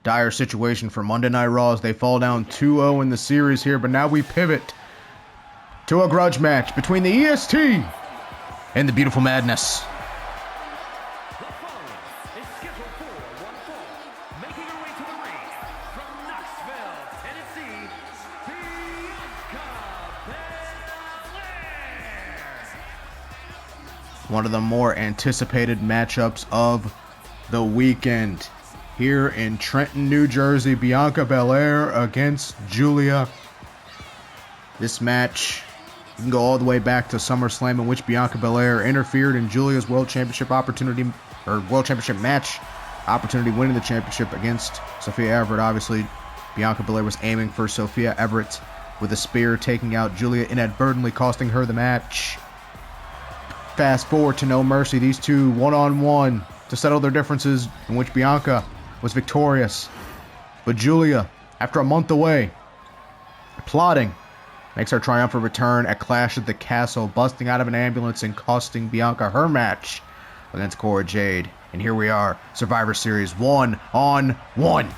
dire situation for Monday Night Raw as they fall down 2-0 in the series here. But now we pivot to a grudge match between the EST and the Beautiful Madness. One of the more anticipated matchups of the weekend here in Trenton, New Jersey. Bianca Belair against Giulia. This match, you can go all the way back to SummerSlam, in which Bianca Belair interfered in Giulia's World Championship opportunity, or World Championship match opportunity, winning the championship against Sophia Everett. Obviously, Bianca Belair was aiming for Sophia Everett with a spear, taking out Giulia, inadvertently costing her the match. Fast forward to No Mercy, these two one-on-one to settle their differences, in which Bianca was victorious. But Giulia, after a month away, plotting, makes her triumphant return at Clash at the Castle, busting out of an ambulance and costing Bianca her match against Cora Jade. And here we are, Survivor Series 1-on-1.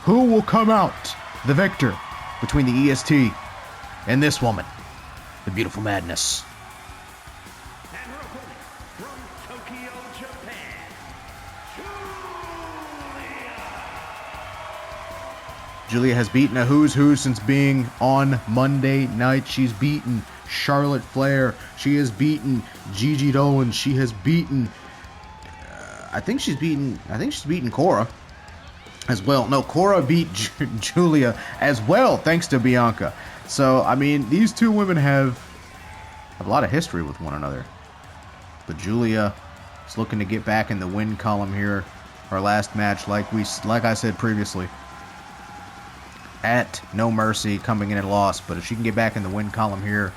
Who will come out the victor between the EST and this woman, the Beautiful Madness? Giulia has beaten a who's who since being on Monday night. She's beaten Charlotte Flair. She has beaten Gigi Dolan. She has beaten I think she's beaten Cora as well. No, Cora beat Giulia as well, thanks to Bianca. So, I mean, these two women have a lot of history with one another. But Giulia is looking to get back in the win column here. Her last match, like I said previously, at No Mercy, coming in and lost. But if she can get back in the win column here,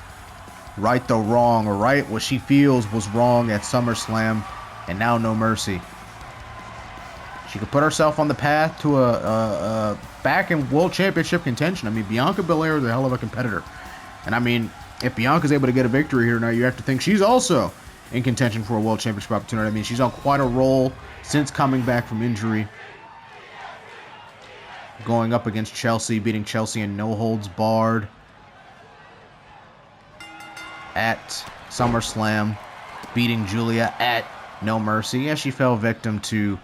right the wrong, or right what she feels was wrong at SummerSlam and now No Mercy, she could put herself on the path to a back in World Championship contention. I mean, Bianca Belair is a hell of a competitor. And I mean, if Bianca's able to get a victory here now, you have to think she's also in contention for a World Championship opportunity. I mean, she's on quite a roll since coming back from injury. Going up against Chelsea, beating Chelsea in no holds barred at SummerSlam, beating Giulia at No Mercy. Yeah, she fell victim to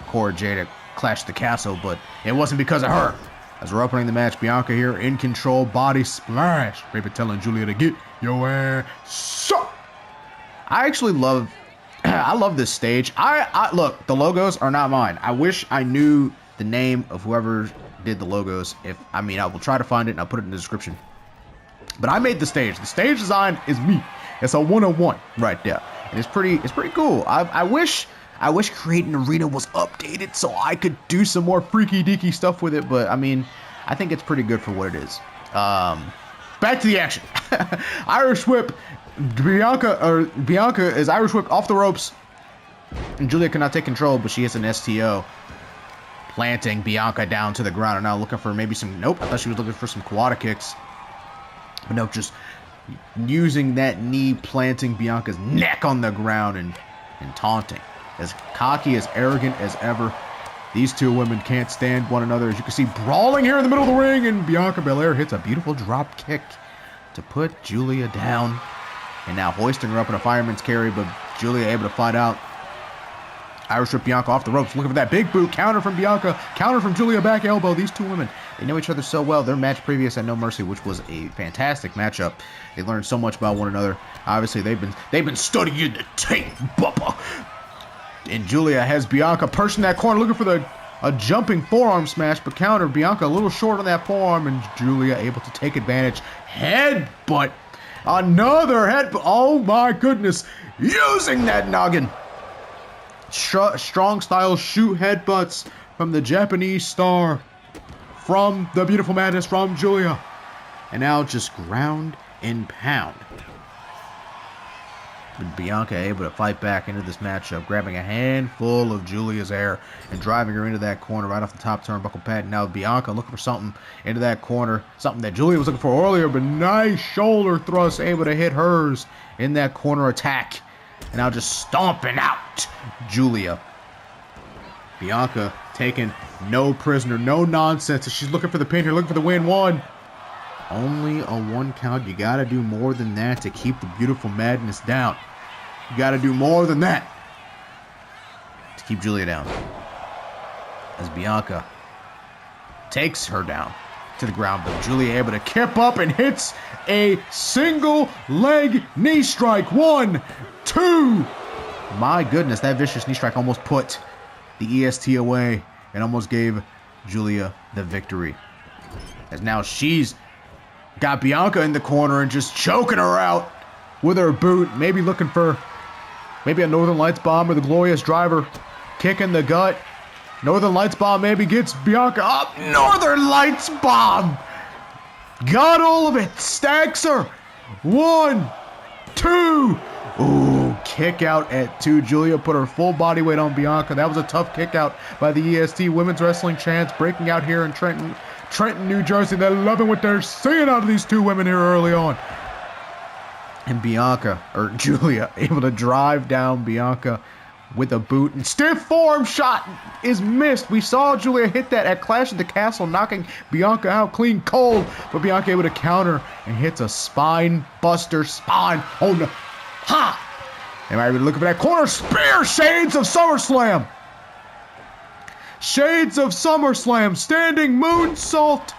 Cora Jade at Clash at the Castle, but it wasn't because of her. As we're opening the match, Bianca here in control, body splash. Raven telling Giulia to get your ass up. I actually love, I love this stage. I look, the logos are not mine. I wish I knew the name of whoever did the logos. I will try to find it and I'll put it in the description. But I made the stage. The stage design is me. It's a 101 right there, and it's pretty cool. I wish Create an Arena was updated so I could do some more freaky deaky stuff with it. But I mean, I think it's pretty good for what it is. Back to the action. Irish whip. Bianca is Irish whip off the ropes, and Giulia cannot take control, but she hits an STO, planting Bianca down to the ground. And now looking for maybe some, nope, I thought she was looking for some quad kicks. But nope, just using that knee, planting Bianca's neck on the ground and taunting. As cocky, as arrogant as ever. These two women can't stand one another. As you can see, brawling here in the middle of the ring, and Bianca Belair hits a beautiful drop kick to put Giulia down. And now hoisting her up in a fireman's carry, but Giulia able to fight out. Irish whip Bianca off the ropes, looking for that big boot. Counter from Bianca, counter from Giulia, back elbow. These two women, they know each other so well. Their match previous at No Mercy, which was a fantastic matchup. They learned so much about one another. Obviously, they've been studying the tape, Bubba. And Giulia has Bianca perched in that corner, looking for a jumping forearm smash, but counter. Bianca a little short on that forearm, and Giulia able to take advantage. Headbutt. Another headbutt. Oh my goodness. Using that noggin. Strong style shoot headbutts from the Japanese star, from the Beautiful Madness, from Giulia. And now just ground and pound. But Bianca able to fight back into this matchup, grabbing a handful of Giulia's hair and driving her into that corner right off the top turnbuckle pad. Now Bianca looking for something into that corner, something that Giulia was looking for earlier, but nice shoulder thrust able to hit hers in that corner attack. And now just stomping out Giulia. Bianca taking no prisoner, no nonsense. She's looking for the pin here, looking for the win. 1. Only a 1 count. You got to do more than that to keep the beautiful madness down. You got to do more than that to keep Giulia down. As Bianca takes her down to the ground, but Giulia able to kip up and hits a single leg knee strike. 1, 2. My goodness, that vicious knee strike almost put the EST away and almost gave Giulia the victory. As now she's got Bianca in the corner and just choking her out with her boot. Maybe looking for a Northern Lights bomb or the Glorious Driver. Kick in the gut. Northern Lights bomb maybe gets Bianca up. Northern Lights bomb. Got all of it. Stacks her. 1, 2. Ooh, kick out at 2. Giulia put her full body weight on Bianca. That was a tough kick out by the EST Women's Wrestling Champs, breaking out here in Trenton, New Jersey. They're loving what they're seeing out of these 2 women here early on. And Giulia, able to drive down Bianca with a boot, and stiff forearm shot is missed. We saw Giulia hit that at Clash at the Castle, knocking Bianca out clean cold, but Bianca able to counter and hits a spine buster. Oh no. Ha! They might be looking for that corner spear. Shades of SummerSlam. Shades of SummerSlam. Standing moonsault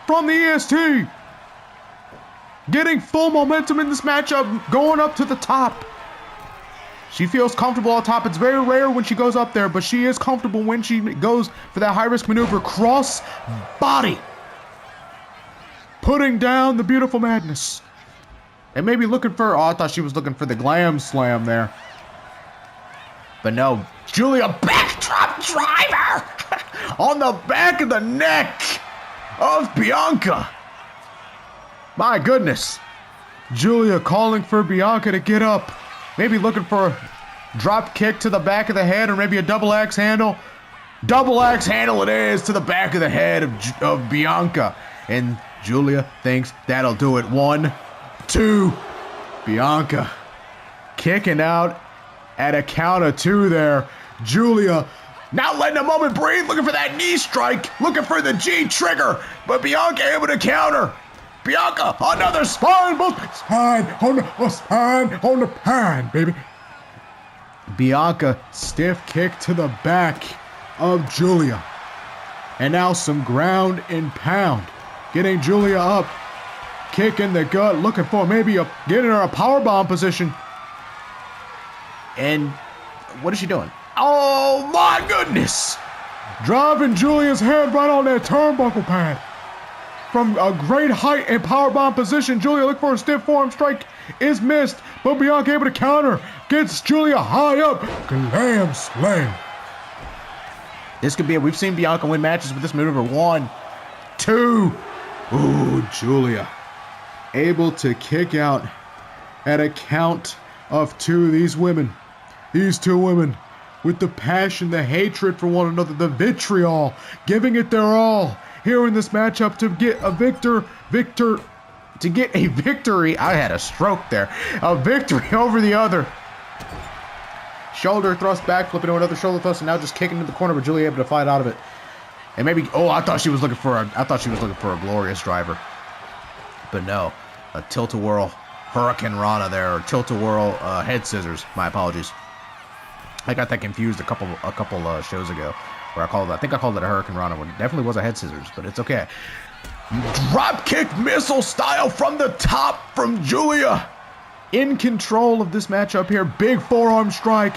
from the EST. Getting full momentum in this matchup. Going up to the top. She feels comfortable on top. It's very rare when she goes up there, but she is comfortable when she goes for that high-risk maneuver. Cross body. Putting down the beautiful madness. And maybe looking for, I thought she was looking for the glam slam there. But no, Giulia backdrop driver on the back of the neck of Bianca. My goodness. Giulia calling for Bianca to get up. Maybe looking for a drop kick to the back of the head, or maybe a double axe handle. Double axe handle it is to the back of the head of Bianca. And Giulia thinks that'll do it. 1, 2. Bianca kicking out at a count of 2 there. Giulia not letting a moment breathe, looking for that knee strike, looking for the G trigger, but Bianca able to counter. Bianca, another spine on the pan, baby. Bianca stiff kick to the back of Giulia. And now some ground and pound. Getting Giulia up. Kick in the gut, looking for maybe getting her a powerbomb position. And what is she doing? Oh my goodness! Driving Giulia's head right on that turnbuckle pad. From a great height and powerbomb position, Giulia looking for a stiff forearm strike. Is missed, but Bianca able to counter. Gets Giulia high up. Glam slam. This could be it. We've seen Bianca win matches with this maneuver. 1, 2. Ooh, Giulia able to kick out at a count of 2. These two women with the passion, the hatred for one another, the vitriol, giving it their all here in this matchup to get a victory. I had a stroke there. A victory over the other. Shoulder thrust back, flipping to another shoulder thrust, and now just kicking into the corner, but Giulia able to fight out of it. And maybe, I thought she was looking for a glorious driver. But no, a tilt-a-whirl Hurricane Rana there, or tilt-a-whirl head scissors. My apologies. I got that confused a couple shows ago, where I think I called it a Hurricane Rana, when it definitely was a head scissors, but it's okay. Drop kick missile style from the top from Giulia. In control of this matchup here. Big forearm strike.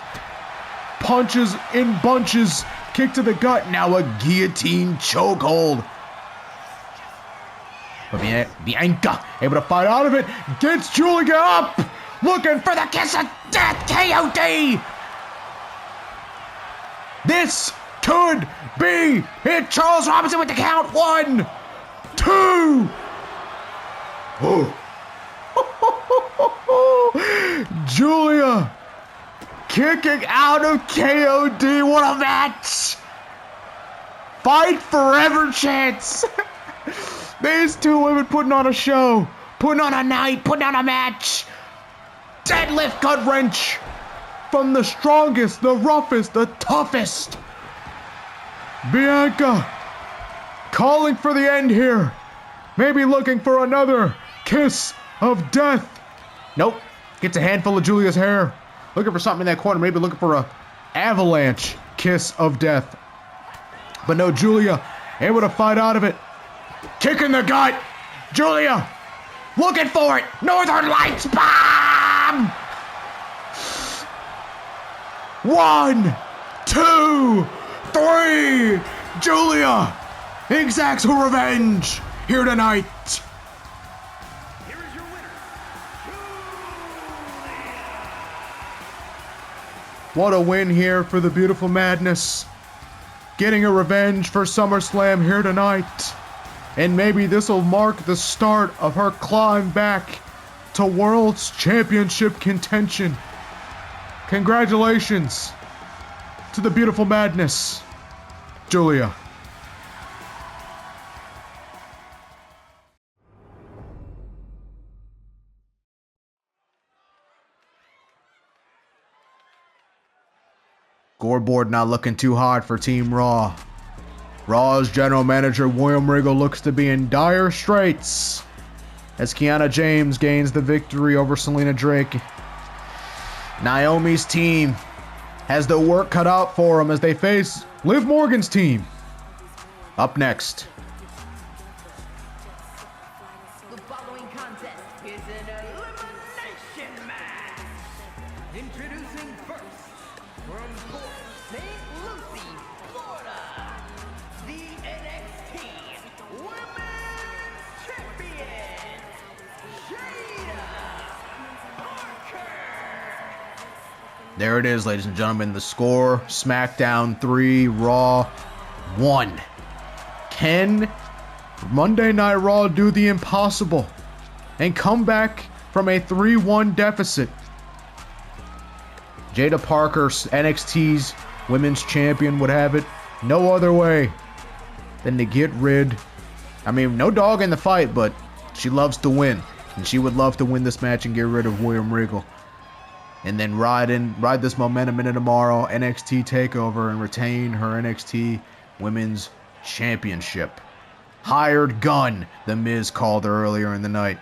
Punches in bunches. Kick to the gut. Now a guillotine chokehold. But Bianca able to fight out of it. Gets Giulia up. Looking for the kiss of death. KOD. This could be it. Charles Robinson with the count. 1, 2. Oh. Giulia kicking out of KOD. What a match. Fight forever chance. These two women putting on a show, putting on a night, putting on a match. Deadlift gut wrench from the strongest, the roughest, the toughest Bianca calling for the end here. Maybe looking for another kiss of death. Nope. Gets a handful of Giulia's hair. Looking for something in that corner. Maybe looking for a avalanche kiss of death. But no, Giulia able to fight out of it. Kick in the gut. Giulia looking for it. Northern Lights bomb. 1, 2, 3. Giulia exacts her revenge here tonight. Here is your winner, Giulia. What a win here for the Beautiful Madness. Getting a revenge for SummerSlam here tonight. And maybe this will mark the start of her climb back to World's Championship contention. Congratulations to the Beautiful Madness, Giulia. Scoreboard not looking too hot for Team Raw. Raw's general manager William Regal looks to be in dire straits as Kiana James gains the victory over Selena Drake. Naomi's team has the work cut out for them as they face Liv Morgan's team. Up next. The following contest is an elimination match. Introducing first, from Port St. Lucie, Florida, the NXT Women's Champion, Jaida. There it is, ladies and gentlemen. The score, SmackDown 3, Raw 1. Can Monday Night Raw do the impossible and come back from a 3-1 deficit? Jaida Parker, NXT's Women's Champion, would have it no other way than to get rid. I mean, no dog in the fight, but she loves to win. And she would love to win this match and get rid of William Regal. And then ride this momentum into tomorrow, NXT TakeOver, and retain her NXT Women's Championship. Hired gun, The Miz called her earlier in the night.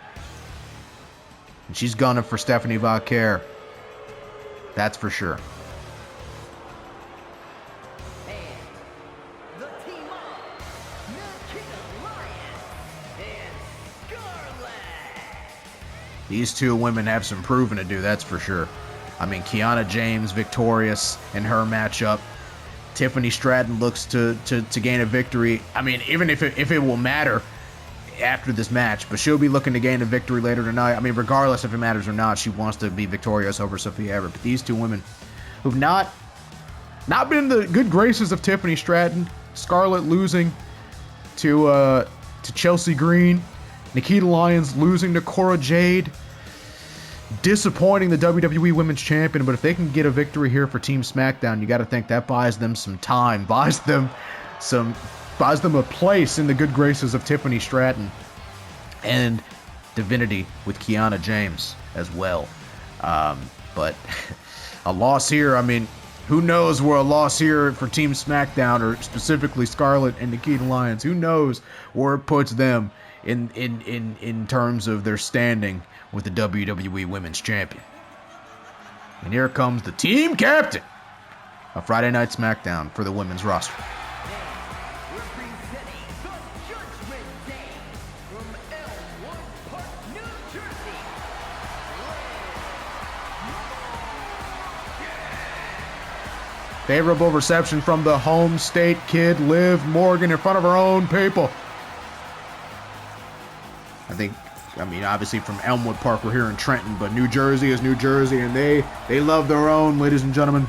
And she's gunning for Stephanie Vaquer. That's for sure. And the team of Nikkita, Lyons, and Scarlett. These two women have some proving to do, that's for sure. I mean, Kiana James victorious in her matchup. Tiffany Stratton looks to gain a victory. I mean, even if it will matter after this match, but she'll be looking to gain a victory later tonight. I mean, regardless if it matters or not, she wants to be victorious over Sophia Everett. But these two women who've not been in the good graces of Tiffany Stratton, Scarlett losing to Chelsea Green, Nikkita Lyons losing to Cora Jade, disappointing the WWE Women's Champion. But if they can get a victory here for Team SmackDown, you got to think that buys them some time, buys them a place in the good graces of Tiffany Stratton and divinity with Kiana James as well. But a loss here, I mean, who knows where a loss here for Team SmackDown, or specifically Scarlett and Nikkita Lyons, who knows where it puts them in terms of their standing with the WWE Women's Champion. And here comes the team captain of Friday Night SmackDown for the women's roster. Representing the Judgment Day from Elmwood Park, New Jersey, Favorable reception from the home state kid, Liv Morgan, in front of her own people. I mean, obviously from Elmwood Park, we're here in Trenton, but New Jersey is New Jersey, and they love their own, ladies and gentlemen.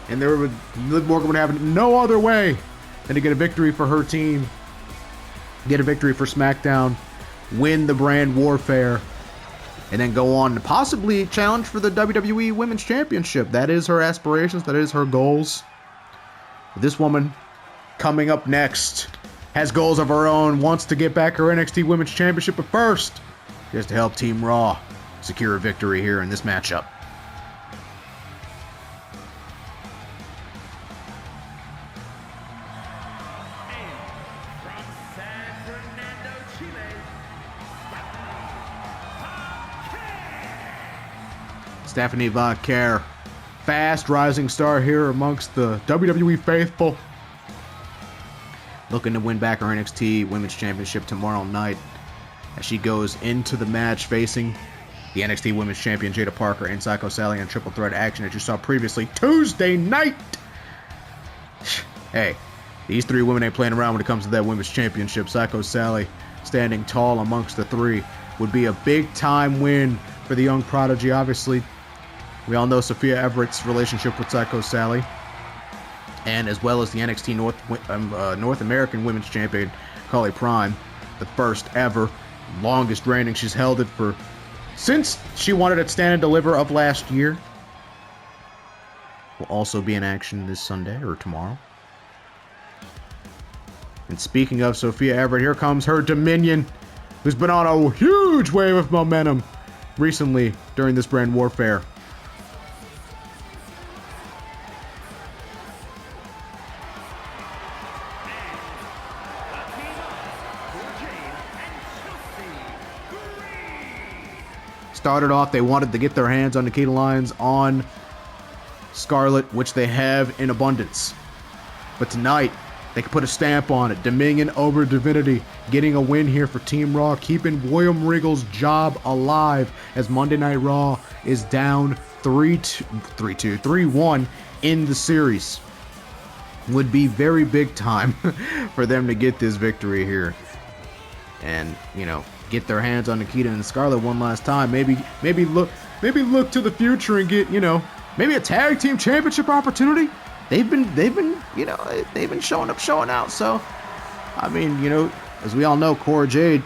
And Liv Morgan would have it no other way than to get a victory for her team, get a victory for SmackDown, win the brand warfare, and then go on to possibly challenge for the WWE Women's Championship. That is her aspirations. That is her goals. This woman coming up next has goals of her own, wants to get back her NXT Women's Championship, but first, she has to help Team Raw secure a victory here in this matchup. Stephanie Vaquer, fast rising star here amongst the WWE faithful, looking to win back her NXT Women's Championship tomorrow night as she goes into the match facing the NXT Women's Champion Jada Parker and Psycho Sally in triple threat action that you saw previously Tuesday night. Hey, these three women ain't playing around when it comes to that Women's Championship. Psycho Sally standing tall amongst the three would be a big time win for the young prodigy. Obviously, we all know Sophia Everett's relationship with Psycho Sally, and as well as the NXT North American Women's Champion Carly Prime, the first ever, longest reigning. She's held it for since she wanted it Stand and Deliver of last year. Will also be in action this Sunday or tomorrow. And speaking of Sophia Everett, here comes her Dominion, who's been on a huge wave of momentum recently during this brand warfare. Started off, they wanted to get their hands on Nikkita Lyons, on Scarlett, which they have in abundance. But tonight, they could put a stamp on it. Dominion over Divinity, getting a win here for Team Raw, keeping William Regal's job alive as Monday Night Raw is down 3-1 in the series. Would be very big time for them to get this victory here. And, you know, get their hands on Nikkita and Scarlett one last time. Maybe look to the future and get, you know, maybe a tag team championship opportunity. They've been showing up, showing out. So, I mean, you know, as we all know, Cora Jade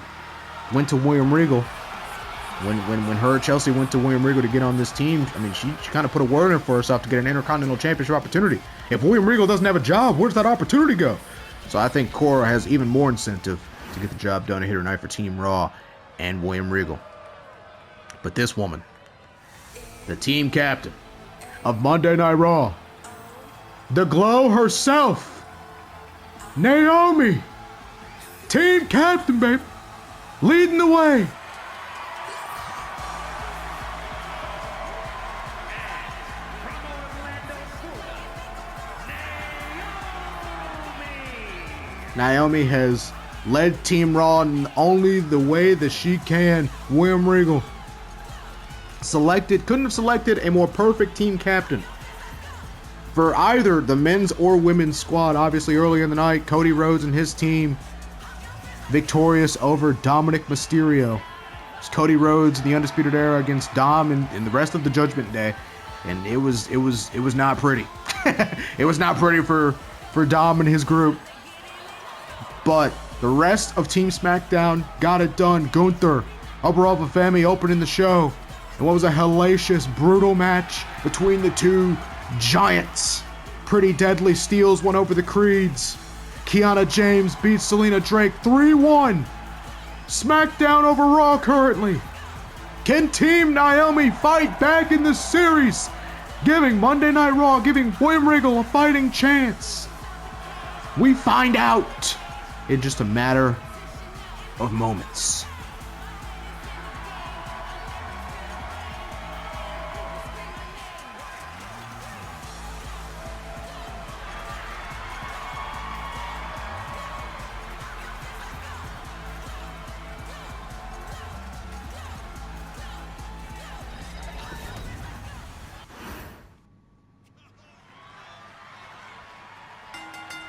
went to William Regal. When her and Chelsea went to William Regal to get on this team, I mean, she kind of put a word in for herself to get an Intercontinental Championship opportunity. If William Regal doesn't have a job, where's that opportunity go? So I think Cora has even more incentive to get the job done here tonight for Team Raw and William Regal. But this woman, the team captain of Monday Night Raw, the Glow herself, Naomi, team captain, baby, leading the way. Naomi has led Team Raw in only the way that she can. William Regal couldn't have selected a more perfect team captain for either the men's or women's squad. Obviously, early in the night, Cody Rhodes and his team victorious over Dominic Mysterio. It's Cody Rhodes, the Undisputed Era, against Dom and the rest of the Judgment Day, and it was not pretty. It was not pretty for Dom and his group. But the rest of Team SmackDown got it done. Gunther, Upper Alpha Family opening the show. And what was a hellacious, brutal match between the two giants. Pretty Deadly steals one over the Creeds. Kiana James beats Selena Drake 3-1. SmackDown over Raw currently. Can Team Naomi fight back in the series? Giving Monday Night Raw, giving William Regal a fighting chance. We find out in just a matter of moments.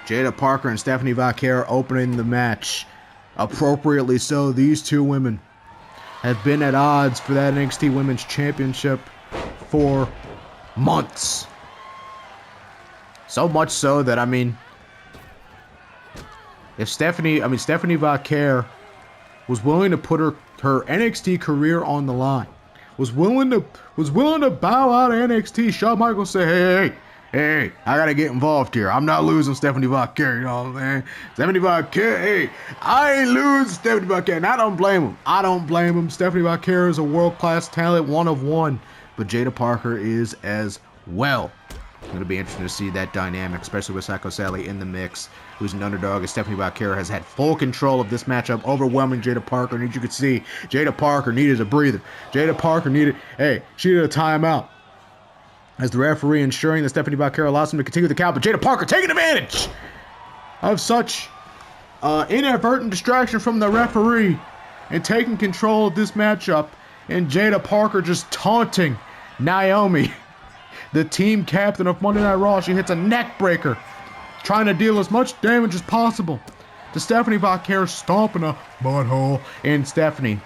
Jada Parker and Stephanie Vaquer opening the match. Appropriately so, these two women have been at odds for that NXT Women's Championship for months. So much so that, I mean, if Stephanie Vaquer was willing to put her NXT career on the line, was willing to bow out of NXT, Shawn Michaels said, hey, I gotta get involved here. I'm not losing Stephanie Vaquer, you know what I'm saying? Stephanie Vaquer, hey, I ain't losing Stephanie Vaquer, and I don't blame him. Stephanie Vaquer is a world-class talent, one of one, but Jada Parker is as well. It'll be interesting to see that dynamic, especially with Psycho Sally in the mix, who's an underdog, as Stephanie Vaquer has had full control of this matchup, overwhelming Jada Parker. And as you can see, Jada Parker needed a breather. Jada Parker needed, she needed a timeout. As the referee ensuring that Stephanie Vaquer allows him to continue the count, but Jada Parker taking advantage of such inadvertent distraction from the referee and taking control of this matchup, and Jada Parker just taunting Naomi, the team captain of Monday Night Raw. She hits a neck breaker, trying to deal as much damage as possible to Stephanie Vaquer, stomping a butthole in Stephanie.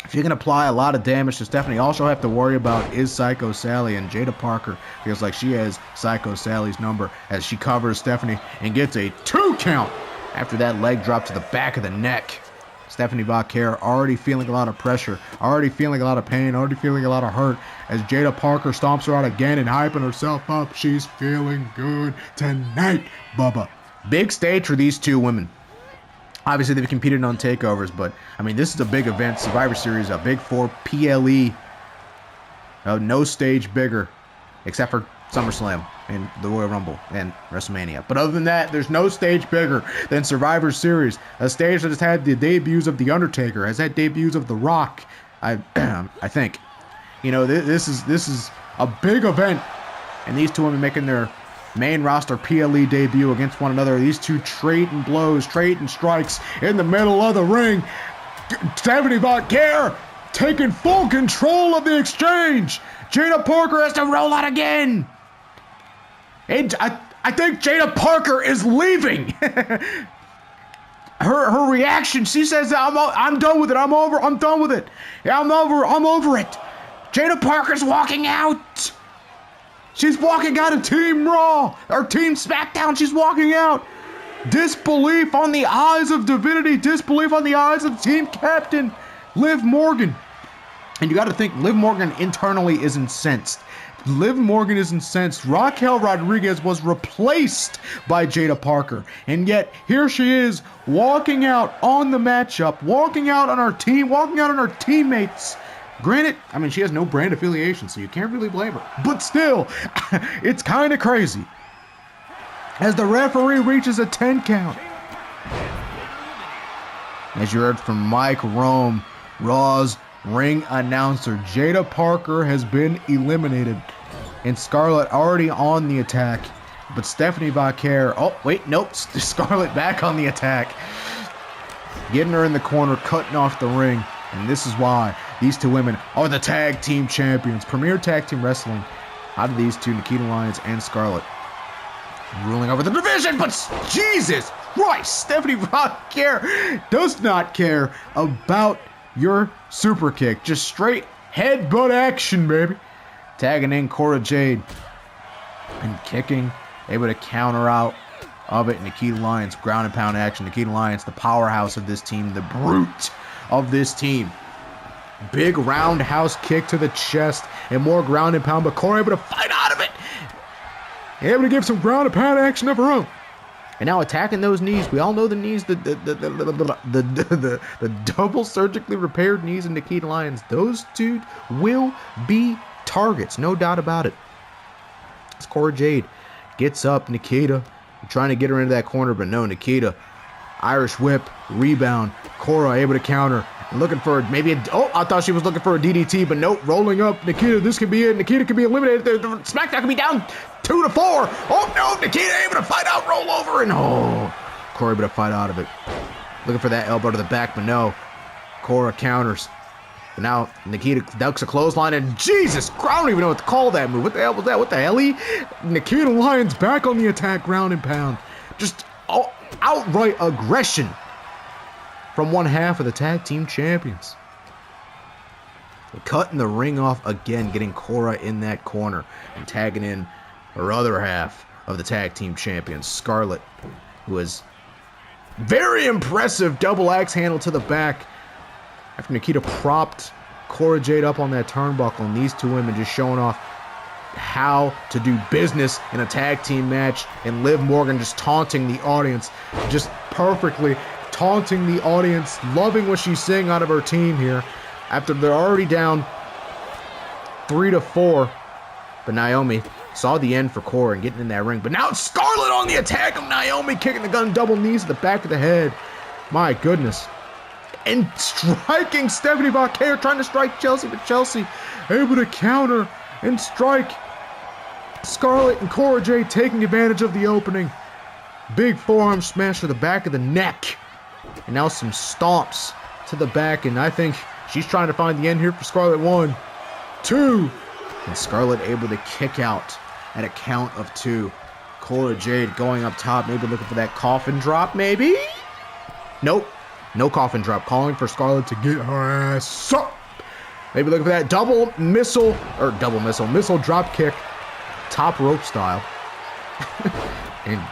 If you can apply a lot of damage to Stephanie, all she'll have to worry about is Psycho Sally, and Jada Parker feels like she has Psycho Sally's number as she covers Stephanie and gets a 2 count after that leg drop to the back of the neck. Stephanie Vaquer already feeling a lot of pressure, already feeling a lot of pain, already feeling a lot of hurt as Jada Parker stomps her out again and hyping herself up. She's feeling good tonight, Bubba. Big stage for these two women. Obviously, they've competed on takeovers, but, I mean, this is a big event. Survivor Series, a Big Four PLE. No stage bigger, except for SummerSlam and the Royal Rumble and WrestleMania. But other than that, there's no stage bigger than Survivor Series. A stage that has had the debuts of The Undertaker, has had debuts of The Rock, I think. You know, this is a big event, and these two women making their main roster PLE debut against one another. These two trading blows, trading strikes in the middle of the ring. Stephanie Vaquer taking full control of the exchange. Jada Parker has to roll out again. And I think Jada Parker is leaving. her reaction, she says, I'm done with it. I'm done with it. Yeah, I'm over it. Jada Parker's walking out. She's walking out of Team Raw, or Team SmackDown. She's walking out. Disbelief on the eyes of divinity. Disbelief on the eyes of team captain, Liv Morgan. And you got to think, Liv Morgan internally is incensed. Liv Morgan is incensed. Raquel Rodriguez was replaced by Jada Parker. And yet, here she is, walking out on the matchup, walking out on our team, walking out on our teammates. Granted, I mean, she has no brand affiliation, so you can't really blame her. But still, it's kind of crazy. As the referee reaches a 10 count. As you heard from Mike Rome, Raw's ring announcer, Jada Parker has been eliminated. And Scarlett already on the attack. But Stephanie Vaquer, oh, wait, nope, Scarlett back on the attack. Getting her in the corner, cutting off the ring. And this is why these two women are the tag team champions. Premier Tag Team Wrestling out of these two, Nikkita Lyons and Scarlett. Ruling over the division, but Jesus Christ, Stephanie Vaquer does not care about your super kick. Just straight headbutt action, baby. Tagging in Cora Jade and kicking, able to counter out of it. Nikkita Lyons, ground and pound action. Nikkita Lyons, the powerhouse of this team, the brute of this team. Big roundhouse kick to the chest and more ground and pound, but Cora able to fight out of it. Able to give some ground and pound action of her own. And now attacking those knees. We all know the knees, the double surgically repaired knees of Nikkita Lyons. Those two will be targets, no doubt about it. As Cora Jade gets up, Nikkita trying to get her into that corner, but no, Nikkita. Irish whip, rebound. Cora able to counter. Looking for maybe I thought she was looking for a DDT, but nope, rolling up. Nikkita, this could be it. Nikkita could be eliminated. The SmackDown could be down 2-4. Oh no, Nikkita able to fight out, roll over, and Cora able to fight out of it. Looking for that elbow to the back, but no. Cora counters. But now Nikkita ducks a clothesline, and Jesus, I don't even know what to call that move. What the hell was that? What the hell? Nikkita Lyons back on the attack, ground and pound. Just outright aggression from one half of the tag team champions. Cutting the ring off again, getting Cora in that corner and tagging in her other half of the tag team champions, Scarlett, who is very impressive double axe handle to the back after Nikkita propped Cora Jade up on that turnbuckle, and these two women just showing off how to do business in a tag team match, and Liv Morgan just taunting the audience, just perfectly taunting the audience, loving what she's seeing out of her team here after they're already down 3-4. But Naomi Saw the end for Cora and getting in that ring. But now it's Scarlett on the attack of Naomi, kicking the gun, double knees to the back of the head. My goodness. And striking Stephanie Vaquer, trying to strike Chelsea, but Chelsea able to counter and strike. Scarlett and Cora Jade taking advantage of the opening. Big forearm smash to the back of the neck. And now some stomps to the back, and I think she's trying to find the end here for Scarlett. 1, 2, and Scarlett able to kick out at a count of 2. Cora Jade going up top, maybe looking for that coffin drop, maybe? Nope, no coffin drop. Calling for Scarlett to get her ass up. Maybe looking for that missile drop kick, top rope style.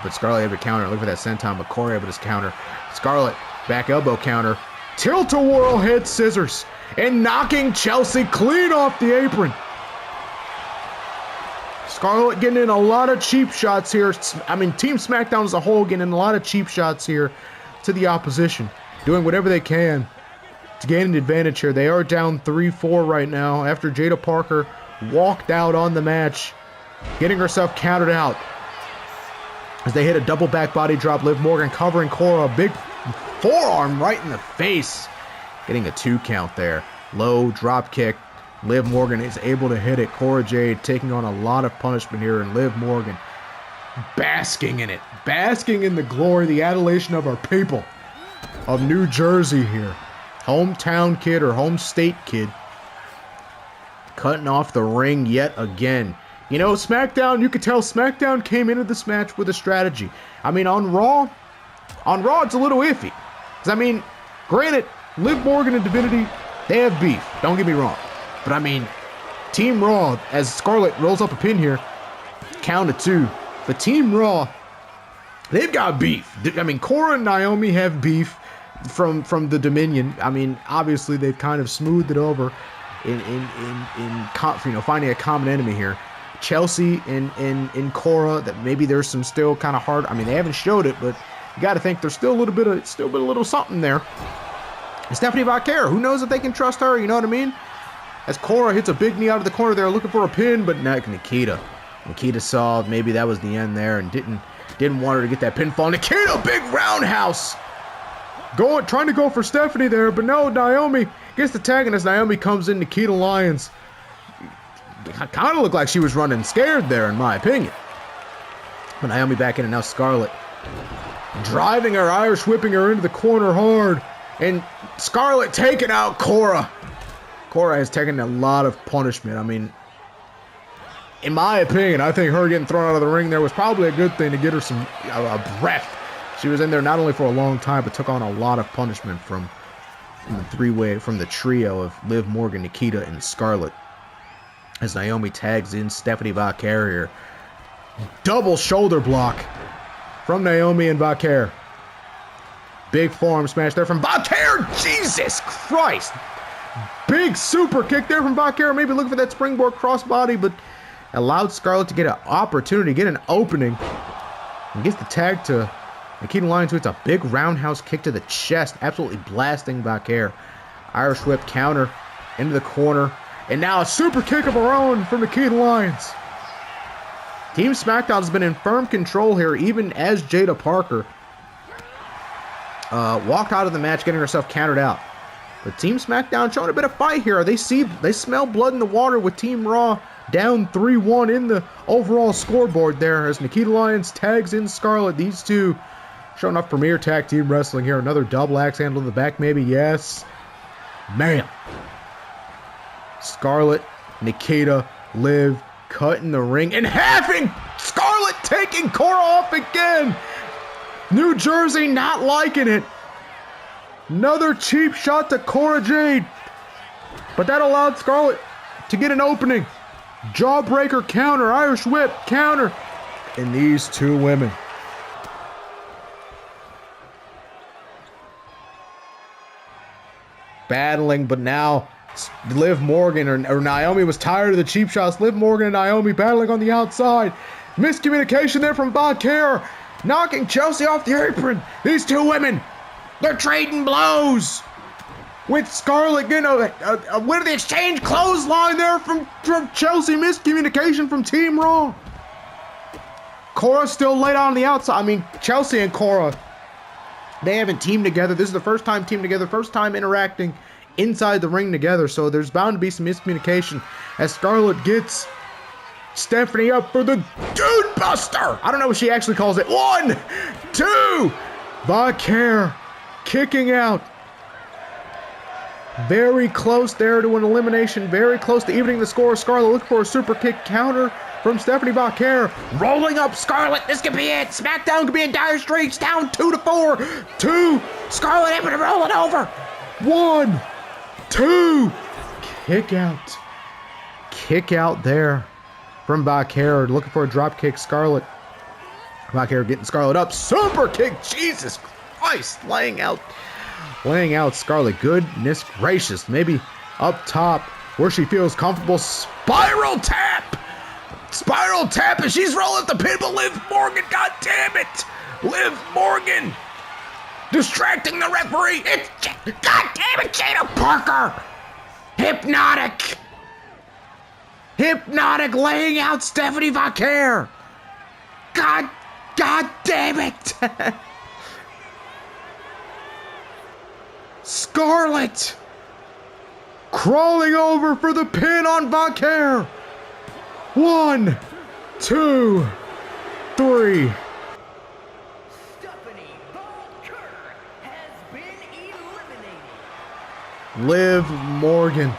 But Scarlett able to counter. Look for that senton, but Cora able to counter. Scarlett, back elbow counter. Tilt-a-whirl head scissors. And knocking Chelsea clean off the apron. Scarlett getting in a lot of cheap shots here. I mean, Team SmackDown as a whole getting in a lot of cheap shots here to the opposition. Doing whatever they can to gain an advantage here. They are down 3-4 right now after Jaida Parker walked out on the match, getting herself counted out. As they hit a double back body drop, Liv Morgan covering Cora, a big forearm right in the face. Getting a 2 count there. Low drop kick. Liv Morgan is able to hit it. Cora Jade taking on a lot of punishment here, and Liv Morgan basking in it. Basking in the glory, the adulation of our people of New Jersey here. Hometown kid or home state kid. Cutting off the ring yet again. You know, SmackDown, you could tell SmackDown came into this match with a strategy. I mean, on Raw it's a little iffy. Because, I mean, granted, Liv Morgan and Divinity, they have beef. Don't get me wrong. But, I mean, Team Raw, as Scarlett rolls up a pin here, count of 2. But Team Raw, they've got beef. I mean, Cora and Naomi have beef from the Dominion. I mean, obviously, they've kind of smoothed it over in finding a common enemy here. Chelsea and Cora, that maybe there's some still kind of hard. I mean, they haven't showed it, but you got to think there's still a little something there. And Stephanie Vaquer, who knows if they can trust her? You know what I mean? As Cora hits a big knee out of the corner there, looking for a pin, but not Nikkita. Nikkita saw maybe that was the end there and didn't want her to get that pinfall. Nikkita, big roundhouse, trying to go for Stephanie there, but no, Naomi gets the tag, and as Naomi comes in, Nikkita Lyons. Kind of looked like she was running scared there, in my opinion. But Naomi back in, and now Scarlett driving her, Irish whipping her into the corner hard. And Scarlett taking out Cora. Cora has taken a lot of punishment. I mean, in my opinion, I think her getting thrown out of the ring there was probably a good thing to get her some a breath. She was in there not only for a long time, but took on a lot of punishment from the trio of Liv Morgan, Nikkita, and Scarlett. As Naomi tags in Stephanie Vaquer here. Double shoulder block from Naomi and Vaquer. Big forearm smash there from Vaquer. Jesus Christ. Big super kick there from Vaquer. Maybe looking for that springboard crossbody, but allowed Scarlett to get an opportunity, get an opening. And gets the tag to Nikkita Lyons, who hits a big roundhouse kick to the chest. Absolutely blasting Vaquer. Irish whip counter into the corner. And now a super kick of her own from Nikkita Lyons. Team SmackDown has been in firm control here, even as Jaida Parker walked out of the match, getting herself countered out. But Team SmackDown showing a bit of fight here. They smell blood in the water with Team Raw down 3-1 in the overall scoreboard there, as Nikkita Lyons tags in Scarlett. These two showing off Premier Tag Team Wrestling here. Another double axe handle in the back, maybe. Yes. Man. Scarlett, Nikkita, Liv, cutting the ring and having Scarlett taking Cora off again. New Jersey not liking it. Another cheap shot to Cora Jade. But that allowed Scarlett to get an opening. Jawbreaker counter, Irish whip counter. And these two women battling, but now Liv Morgan or Naomi was tired of the cheap shots. Liv Morgan and Naomi battling on the outside. Miscommunication there from Vaquer, knocking Chelsea off the apron. These two women, they're trading blows. With Scarlett getting a win of the exchange clothesline there from Chelsea. Miscommunication from Team Raw. Cora still laid out on the outside. I mean, Chelsea and Cora, they haven't teamed together. This is the first time teamed together, first time interacting inside the ring together. So there's bound to be some miscommunication as Scarlett gets Stephanie up for the Dude Buster. I don't know what she actually calls it. 1, 2. Vaquer kicking out. Very close there to an elimination. Very close to evening the score. Scarlett looking for a super kick counter from Stephanie Vaquer. Rolling up Scarlett. This could be it. SmackDown could be in dire straits. Down 2-4. 2. Scarlett able to roll it over. 1, 2. Kick out. Kick out there from Vaquer. Looking for a drop kick. Scarlett. Vaquer getting Scarlett up. Super kick. Jesus Christ. Laying out Scarlett. Goodness gracious. Maybe up top where she feels comfortable. Spiral tap. Spiral tap, and she's rolling up the pin, but Liv Morgan, god damn it. Liv Morgan distracting the referee. It's, god damn it, Jaida Parker. Hypnotic laying out Stephanie Vaquer. God damn it. Scarlett crawling over for the pin on Vaquer. 1, 2, 3. Stephanie Vaquer has been eliminated. Liv Morgan,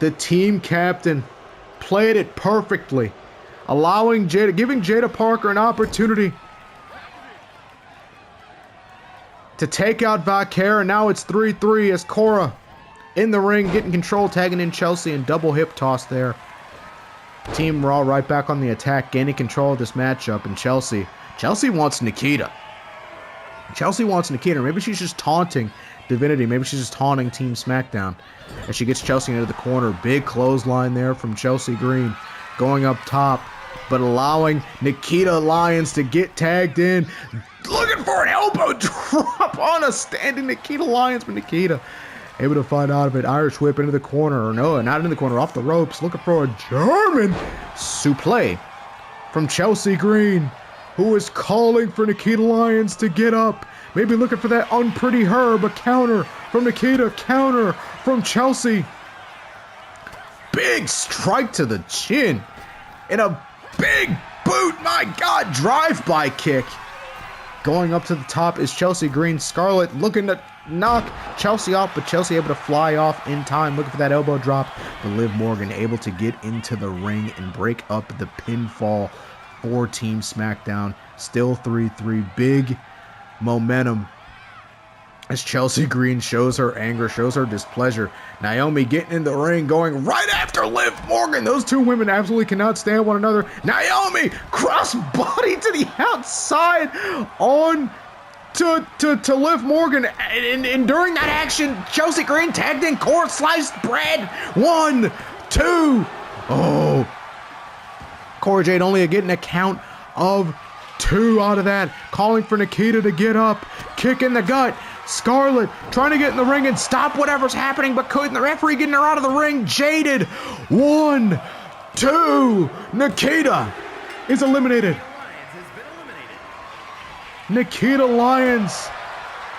the team captain, played it perfectly, allowing giving Jaida Parker an opportunity to take out Vaquer, and now it's 3-3 as Cora in the ring, getting control, tagging in Chelsea, and double hip toss there. Team Raw right back on the attack, gaining control of this matchup, and Chelsea wants Nikkita. Maybe she's just taunting Divinity. Maybe she's just taunting Team SmackDown as she gets Chelsea into the corner. Big clothesline there from Chelsea Green, going up top, but allowing Nikkita Lyons to get tagged in. Looking for an elbow drop on a standing Nikkita Lyons, but Nikkita able to find out of it. Irish whip into the corner, or no, not in the corner, off the ropes. Looking for a German suplex from Chelsea Green, who is calling for Nikkita Lyons to get up. Maybe looking for that unpretty Herb. A counter from Nikkita, counter from Chelsea. Big strike to the chin and a big boot. My God, drive-by kick. Going up to the top is Chelsea Green. Scarlett looking to knock Chelsea off, but Chelsea able to fly off in time, looking for that elbow drop. But Liv Morgan able to get into the ring and break up the pinfall for Team SmackDown. Still 3-3. Big momentum as Chelsea Green shows her anger, shows her displeasure. Naomi getting in the ring, going right after Liv Morgan. Those two women absolutely cannot stand one another. Naomi cross-body to the outside on to Liv Morgan. And during that action, Chelsea Green tagged in Cora sliced bread. 1, 2. Oh. Cora Jade only getting a count of 2 out of that. Calling for Nikkita to get up. Kick in the gut. Scarlett trying to get in the ring and stop whatever's happening, but couldn't. The referee getting her out of the ring. Jaded. 1, 2. Nikkita is eliminated. Nikkita Lyons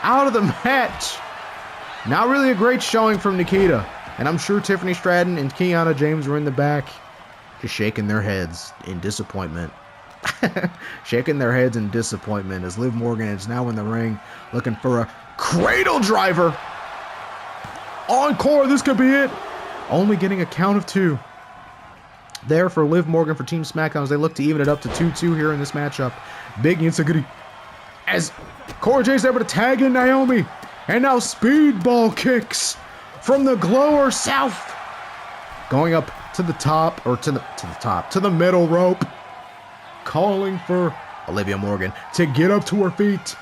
out of the match. Not really a great showing from Nikkita. And I'm sure Tiffany Stratton and Kiana James were in the back just shaking their heads in disappointment. Shaking their heads in disappointment as Liv Morgan is now in the ring looking for a cradle driver on Cora. This could be it. Only getting a count of 2 there for Liv Morgan for Team SmackDown as they look to even it up to 2-2 here in this matchup. Big Insaguri as Cora Jade's able to tag in Naomi, and now speedball kicks from the Glow herself, going up to the top, or to the middle rope, calling for Olivia Morgan to get up to her feet.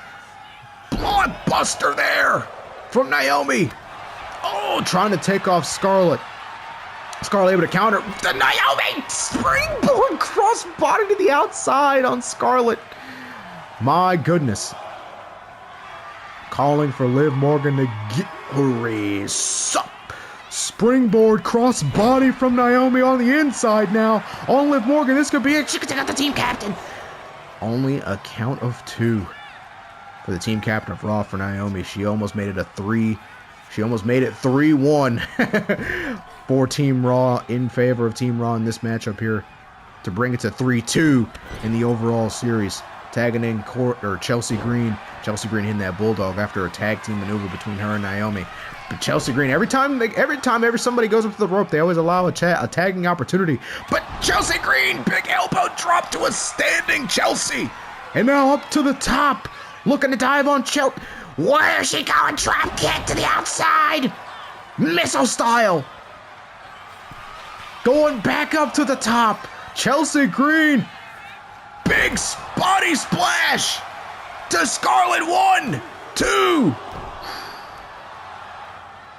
Blockbuster there from Naomi. Oh, trying to take off Scarlett. Scarlett able to counter. The Naomi springboard crossbody to the outside on Scarlett. My goodness. Calling for Liv Morgan to get her Springboard cross body from Naomi on the inside now. On Liv Morgan, this could be it. She could take out the team captain. Only a count of 2 for the team captain of Raw for Naomi. She almost made it a 3. She almost made it 3-1 for Team Raw, in favor of Team Raw in this matchup here, to bring it to 3-2 in the overall series. Tagging in Chelsea Green. Chelsea Green hitting that bulldog after a tag team maneuver between her and Naomi. But Chelsea Green, every time somebody goes up to the rope, they always allow a tagging opportunity. But Chelsea Green, big elbow drop to a standing Chelsea. And now up to the top, looking to dive on Chelsea. Where is she going? Drop kick to the outside. Missile style. Going back up to the top. Chelsea Green. Big body splash to Scarlett. 1, 2.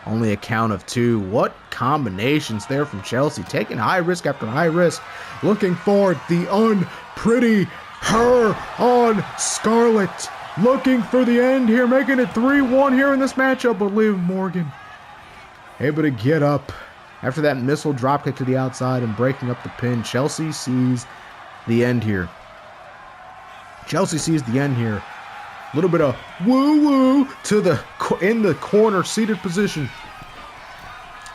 Only a count of 2. What combinations there from Chelsea. Taking high risk after high risk. Looking for the unpretty her on Scarlett. Looking for the end here. Making it 3-1 here in this matchup. But Liv Morgan able to get up after that missile dropkick to the outside and breaking up the pin. Chelsea sees the end here. Chelsea sees the end here. A little bit of woo-woo to in the corner seated position.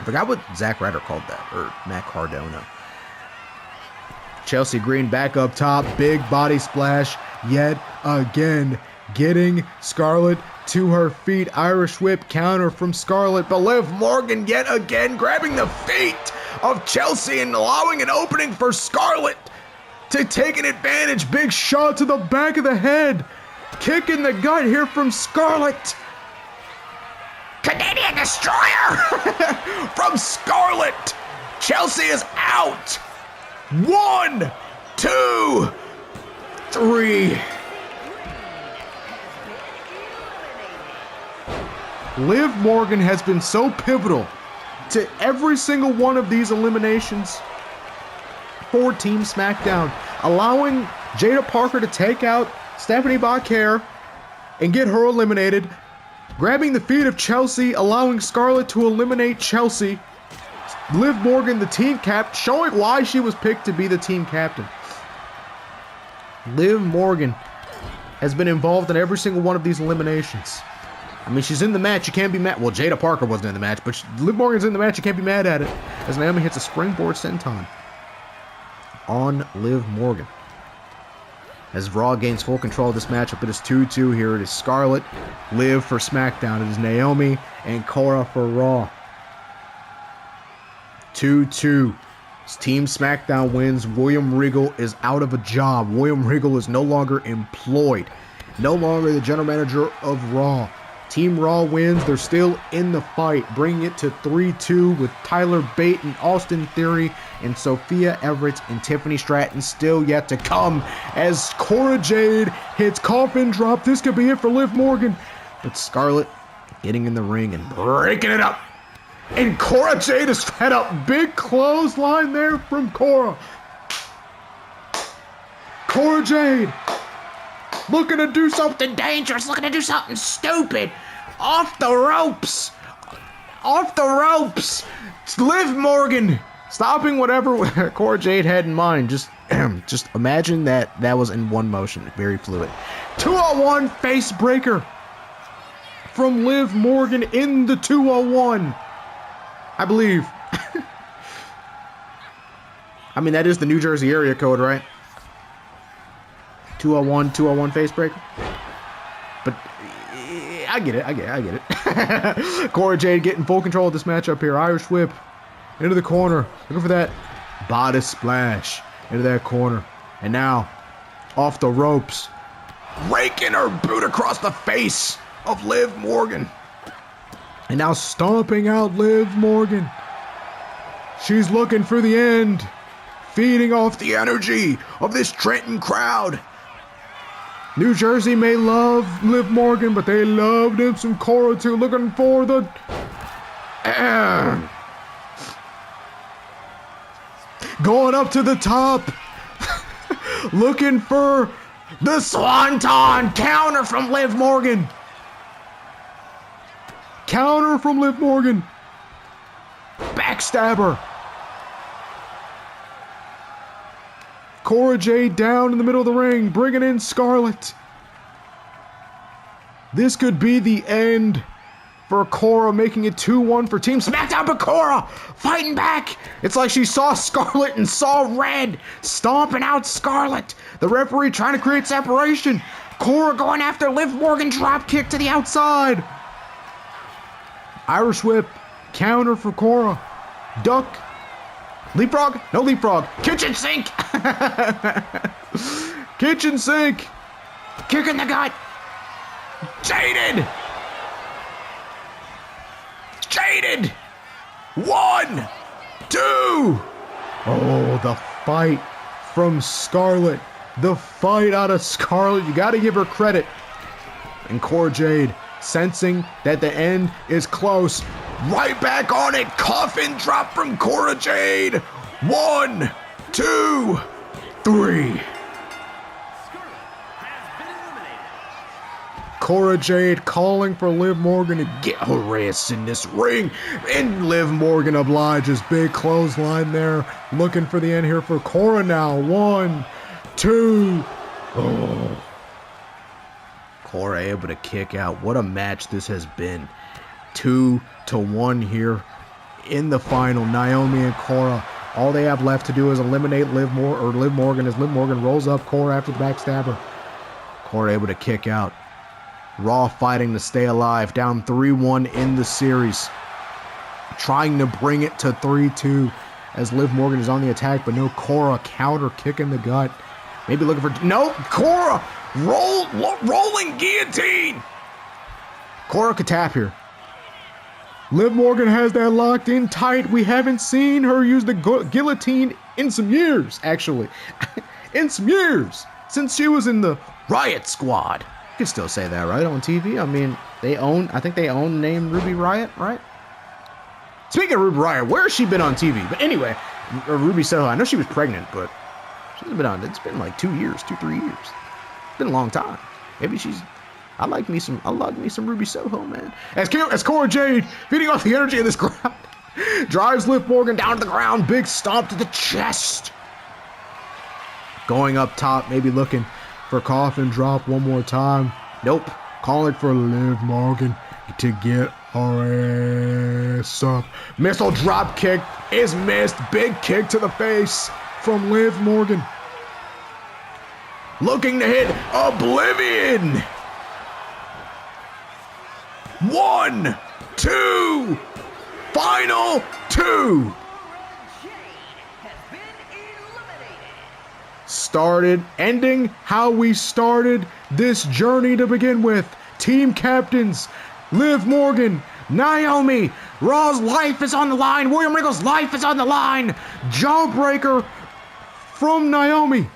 I forgot what Zack Ryder called that, or Matt Cardona. Chelsea Green back up top. Big body splash yet again. Getting Scarlett to her feet. Irish whip counter from Scarlett. But Liv Morgan yet again grabbing the feet of Chelsea and allowing an opening for Scarlett to take an advantage. Big shot to the back of the head. Kick in the gut here from Scarlett. Canadian Destroyer from Scarlett. Chelsea is out. 1, 2, 3. Liv Morgan has been so pivotal to every single one of these eliminations for Team SmackDown, allowing Jaida Parker to take out Stephanie Vaquer and get her eliminated, grabbing the feet of Chelsea, allowing Scarlett to eliminate Chelsea. Liv Morgan, the team captain, showing why she was picked to be the team captain. Liv Morgan has been involved in every single one of these eliminations. I mean, she's in the match. You can't be mad. Well, Jaida Parker wasn't in the match, but Liv Morgan's in the match. You can't be mad at it. As Naomi hits a springboard senton on Liv Morgan. As Raw gains full control of this matchup, it is 2-2 here. It is Scarlett, Liv for SmackDown. It is Naomi and Cora for Raw. 2-2. As Team SmackDown wins, William Regal is out of a job. William Regal is no longer employed. No longer the general manager of Raw. Team Raw wins. They're still in the fight, bringing it to 3-2 with Tyler Bate and Austin Theory and Sophia, Everett, and Tiffany Stratton still yet to come as Cora Jade hits coffin drop. This could be it for Liv Morgan. But Scarlett getting in the ring and breaking it up. And Cora Jade is fed up. Big clothesline there from Cora. Cora Jade looking to do something dangerous, looking to do something stupid. Off the ropes. Off the ropes. It's Liv Morgan stopping whatever Cora Jade had in mind. Just imagine that was in one motion. Very fluid. 2-on-1 face breaker from Liv Morgan in the 2-on-1. I believe. I mean, that is the New Jersey area code, right? 2-on-1 face breaker. But I get it. Cora Jade getting full control of this matchup here. Irish whip into the corner. Looking for that body splash into that corner. And now off the ropes. Raking her boot across the face of Liv Morgan. And now stomping out Liv Morgan. She's looking for the end. Feeding off the energy of this Trenton crowd. New Jersey may love Liv Morgan, but they loved him some Cora too. Looking for the... Going up to the top. Looking for the Swanton counter from Liv Morgan. Counter from Liv Morgan. backstabber. Cora Jade down in the middle of the ring, bringing in Scarlett. This could be the end for Cora, making it 2-1 for Team SmackDown, but Cora fighting back. It's like she saw Scarlett and saw red, stomping out Scarlett. The referee trying to create separation. Cora going after Liv Morgan, drop kick to the outside. Irish whip, counter for Cora. Duck. Leapfrog? No leapfrog. Kitchen sink. Kitchen sink. Kick in the gut. Jaded. Jaded. 1, 2. Oh, the fight from Scarlett. The fight out of Scarlett. You got to give her credit. And Cora Jade, sensing that the end is close, right back on it. Coffin drop from Cora Jade. 1, 2, 3. Cora Jade calling for Liv Morgan to get her ass in this ring. And Liv Morgan obliges. Big clothesline there. Looking for the end here for Cora now. 1, 2. Oh. Cora able to kick out. What a match this has been. 2-1 here in the final. Naomi and Cora. All they have left to do is eliminate Liv Morgan as Liv Morgan rolls up Cora after the backstabber. Cora able to kick out. Raw fighting to stay alive. Down 3-1 in the series. Trying to bring it to 3-2 as Liv Morgan is on the attack, but no, Cora counter kick in the gut. Maybe looking for... No! Cora! Rolling guillotine! Cora could tap here. Liv Morgan has that locked in tight. We haven't seen her use the guillotine in some years, actually. In some years. Since she was in the Riot Squad. You could still say that, right, on TV? I mean, I think they own the name Ruby Riot, right? Speaking of Ruby Riot, where has she been on TV? But anyway, Ruby Soho, I know she was pregnant, but she's been on, it's been like 3 years. It's been a long time. Maybe she's, I like me some Ruby Soho, man. As Cora Jade, feeding off the energy of this crowd, drives Liv Morgan down to the ground, big stomp to the chest. Going up top, maybe looking for coffin drop one more time. Nope. Calling for Liv Morgan to get her ass up. Missile drop kick is missed. Big kick to the face from Liv Morgan. Looking to hit Oblivion. 1, 2. Final 2. Ending how we started this journey to begin with. Team captains, Liv Morgan, Naomi, Raw's life is on the line. William Regal's life is on the line. Jawbreaker from Naomi.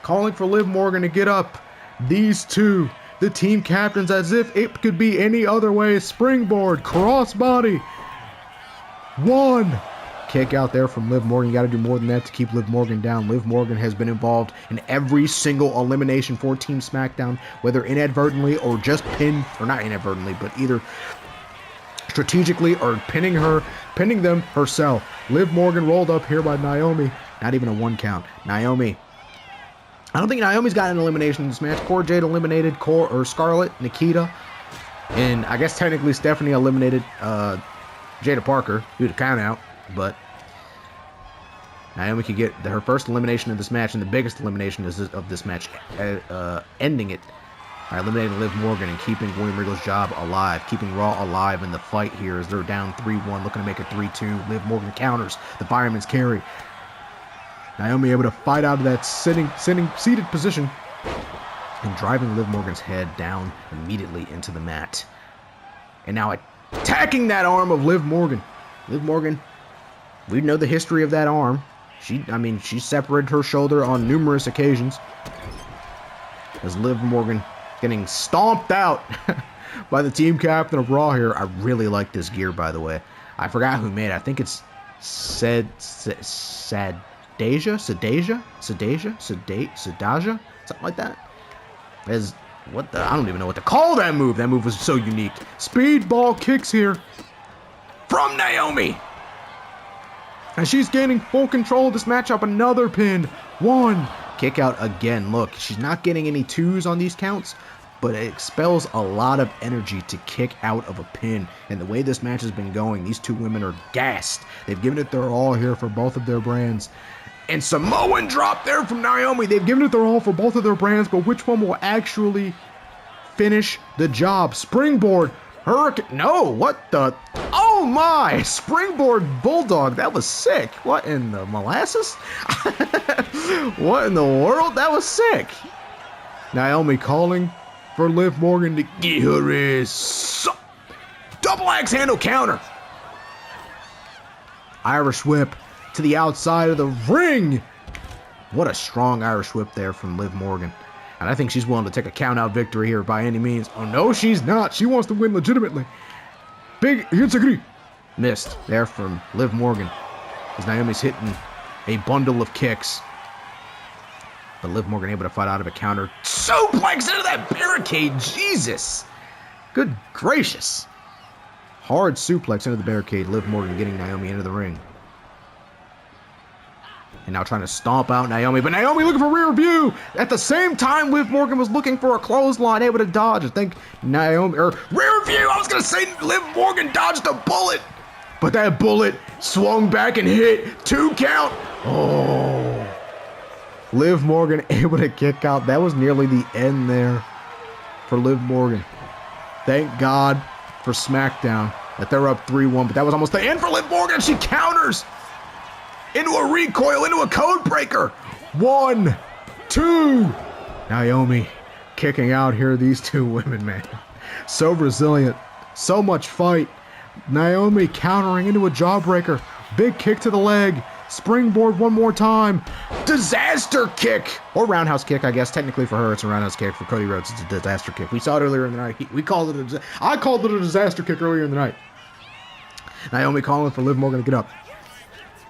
Calling for Liv Morgan to get up. These two, the team captains, as if it could be any other way. Springboard, crossbody. 1. Kick out there from Liv Morgan. You got to do more than that to keep Liv Morgan down. Liv Morgan has been involved in every single elimination for Team SmackDown, whether inadvertently or just pinned, or not inadvertently, but either strategically or pinning them herself. Liv Morgan rolled up here by Naomi. Not even a 1 count. Naomi. I don't think Naomi's got an elimination in this match. Cora Jade eliminated Scarlett, Nikkita, and I guess technically Stephanie eliminated Jaida Parker due to count out. But Naomi could get her first elimination of this match and the biggest elimination of this match, ending it by eliminating Liv Morgan and keeping William Regal's job alive, keeping Raw alive in the fight here as they're down 3-1, looking to make it 3-2. Liv Morgan counters the fireman's carry. Naomi able to fight out of that seated position and driving Liv Morgan's head down immediately into the mat. And now attacking that arm of Liv Morgan. Liv Morgan, we know the history of that arm. She separated her shoulder on numerous occasions. As Liv Morgan getting stomped out by the team captain of Raw here. I really like this gear, by the way. I forgot who made it. I think it's Sajedga, something like that. I don't even know what to call that move. That move was so unique. Speedball kicks here from Naomi. And she's gaining full control of this matchup. Another pin. 1. Kick out again. Look, she's not getting any 2s on these counts, but it expels a lot of energy to kick out of a pin. And the way this match has been going, these two women are gassed. They've given it their all here for both of their brands. And Samoan drop there from Naomi. They've given it their all for both of their brands, but which one will actually finish the job? Springboard. Hurricane. No, what the? Oh my! Springboard Bulldog. That was sick. What in the molasses? What in the world? That was sick. Naomi calling for Liv Morgan to get her ass. Double axe handle counter. Irish whip to the outside of the ring. What a strong Irish whip there from Liv Morgan. And I think she's willing to take a count-out victory here by any means. Oh, no, she's not. She wants to win legitimately. Big Hitzagri. Missed there from Liv Morgan as Naomi's hitting a bundle of kicks. But Liv Morgan able to fight out of a counter. Suplex into that barricade. Jesus. Good gracious. Hard suplex into the barricade. Liv Morgan getting Naomi into the ring. And now trying to stomp out Naomi. But Naomi looking for rear view. At the same time, Liv Morgan was looking for a clothesline, able to dodge. I think Naomi, or rear view. I was going to say Liv Morgan dodged a bullet. But that bullet swung back and hit. 2 count. Oh. Liv Morgan able to kick out. That was nearly the end there for Liv Morgan. Thank God for SmackDown that they're up 3-1. But that was almost the end for Liv Morgan. She counters. Into a recoil, into a code breaker. 1, 2. Naomi kicking out here. These two women, man. So resilient. So much fight. Naomi countering into a jawbreaker. Big kick to the leg. Springboard one more time. Disaster kick. Or roundhouse kick, I guess. Technically for her, it's a roundhouse kick. For Cody Rhodes, it's a disaster kick. We saw it earlier in the night. I called it a disaster kick earlier in the night. Naomi calling for Liv Morgan to get up.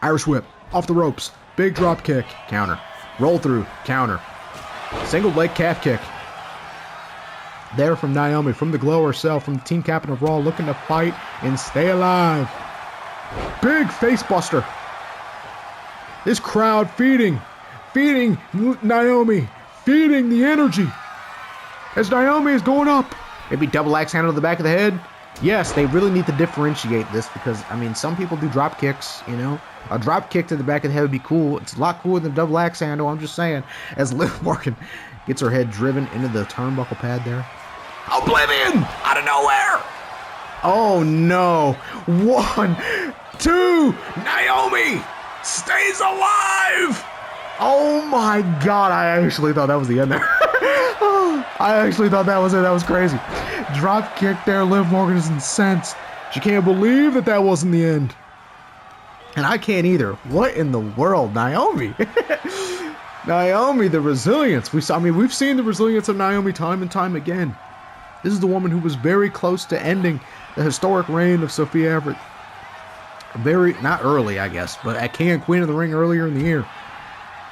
Irish whip. Off the ropes. Big drop kick. Counter. Roll through. Counter. Single leg calf kick. There from Naomi. From the Glow herself. From the team captain of Raw. Looking to fight and stay alive. Big face buster. This crowd feeding Naomi. Feeding the energy. As Naomi is going up. Maybe double axe handle to the back of the head. Yes, they really need to differentiate this because, I mean, some people do drop kicks, you know. A drop kick to the back of the head would be cool. It's a lot cooler than a double axe handle, I'm just saying. As Liv Morgan gets her head driven into the turnbuckle pad there. Oblivion! Out of nowhere! Oh, no. 1, 2. Naomi stays alive! Oh, my God. I actually thought that was the end there. I actually thought that was it. That was crazy. Drop kick there. Liv Morgan is incensed. She can't believe that that wasn't the end. And I can't either. What in the world, Naomi? Naomi, the resilience. We've seen the resilience of Naomi time and time again. This is the woman who was very close to ending the historic reign of Sophia Everett. Not early, I guess, but at King and Queen of the Ring earlier in the year.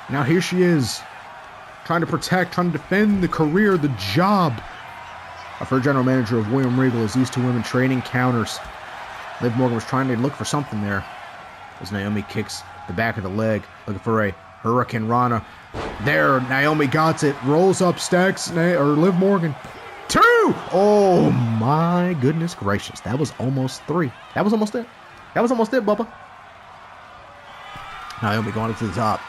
Now here she is, trying to protect, trying to defend the career, the job of her general manager of William Regal as these two women trading counters. Liv Morgan was trying to look for something there as Naomi kicks the back of the leg, looking for a Hurricane Rana. There, Naomi got it, rolls up, stacks, Liv Morgan. 2! Oh my goodness gracious, that was almost 3. That was almost it. That was almost it, Bubba. Naomi going up to the top.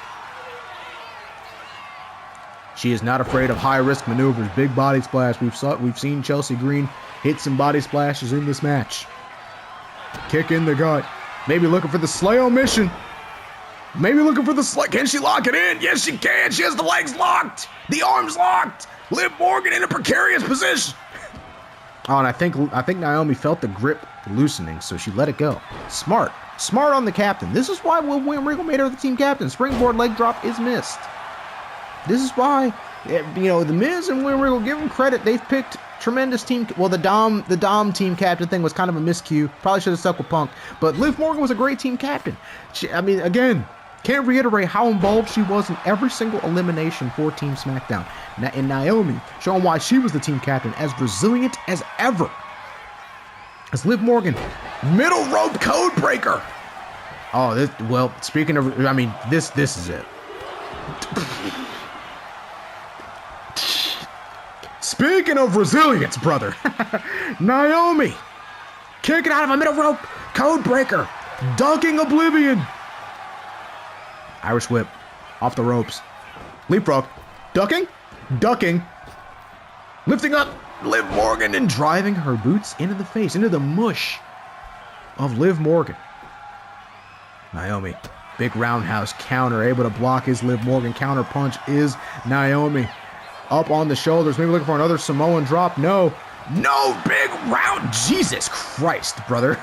She is not afraid of high-risk maneuvers. Big body splash. We've seen Chelsea Green hit some body splashes in this match. Kick in the gut. Maybe looking for the Slay omission. Maybe looking for the Slay. Can she lock it in? Yes, she can. She has the legs locked. The arms locked. Liv Morgan in a precarious position. Oh, and I think Naomi felt the grip loosening, so she let it go. Smart. Smart on the captain. This is why William Regal made her the team captain. Springboard leg drop is missed. This is why, you know, The Miz and William Regal, give them credit. They've picked tremendous team. Well, the Dom team captain thing was kind of a miscue. Probably should have stuck with Punk. But Liv Morgan was a great team captain. Again, can't reiterate how involved she was in every single elimination for Team SmackDown. And Naomi, showing why she was the team captain, as resilient as ever. As Liv Morgan, middle rope code breaker. Oh, this, well, speaking of, I mean, this is it. Speaking of resilience, brother. Naomi kicking out of a middle rope, code breaker, dunking oblivion. Irish whip, off the ropes, leapfrog, ducking, lifting up Liv Morgan and driving her boots into the face, into the mush of Liv Morgan. Naomi, big roundhouse counter, able to block his Liv Morgan counter punch is Naomi. Up on the shoulders, maybe looking for another Samoan drop. No, big round. Jesus Christ, brother.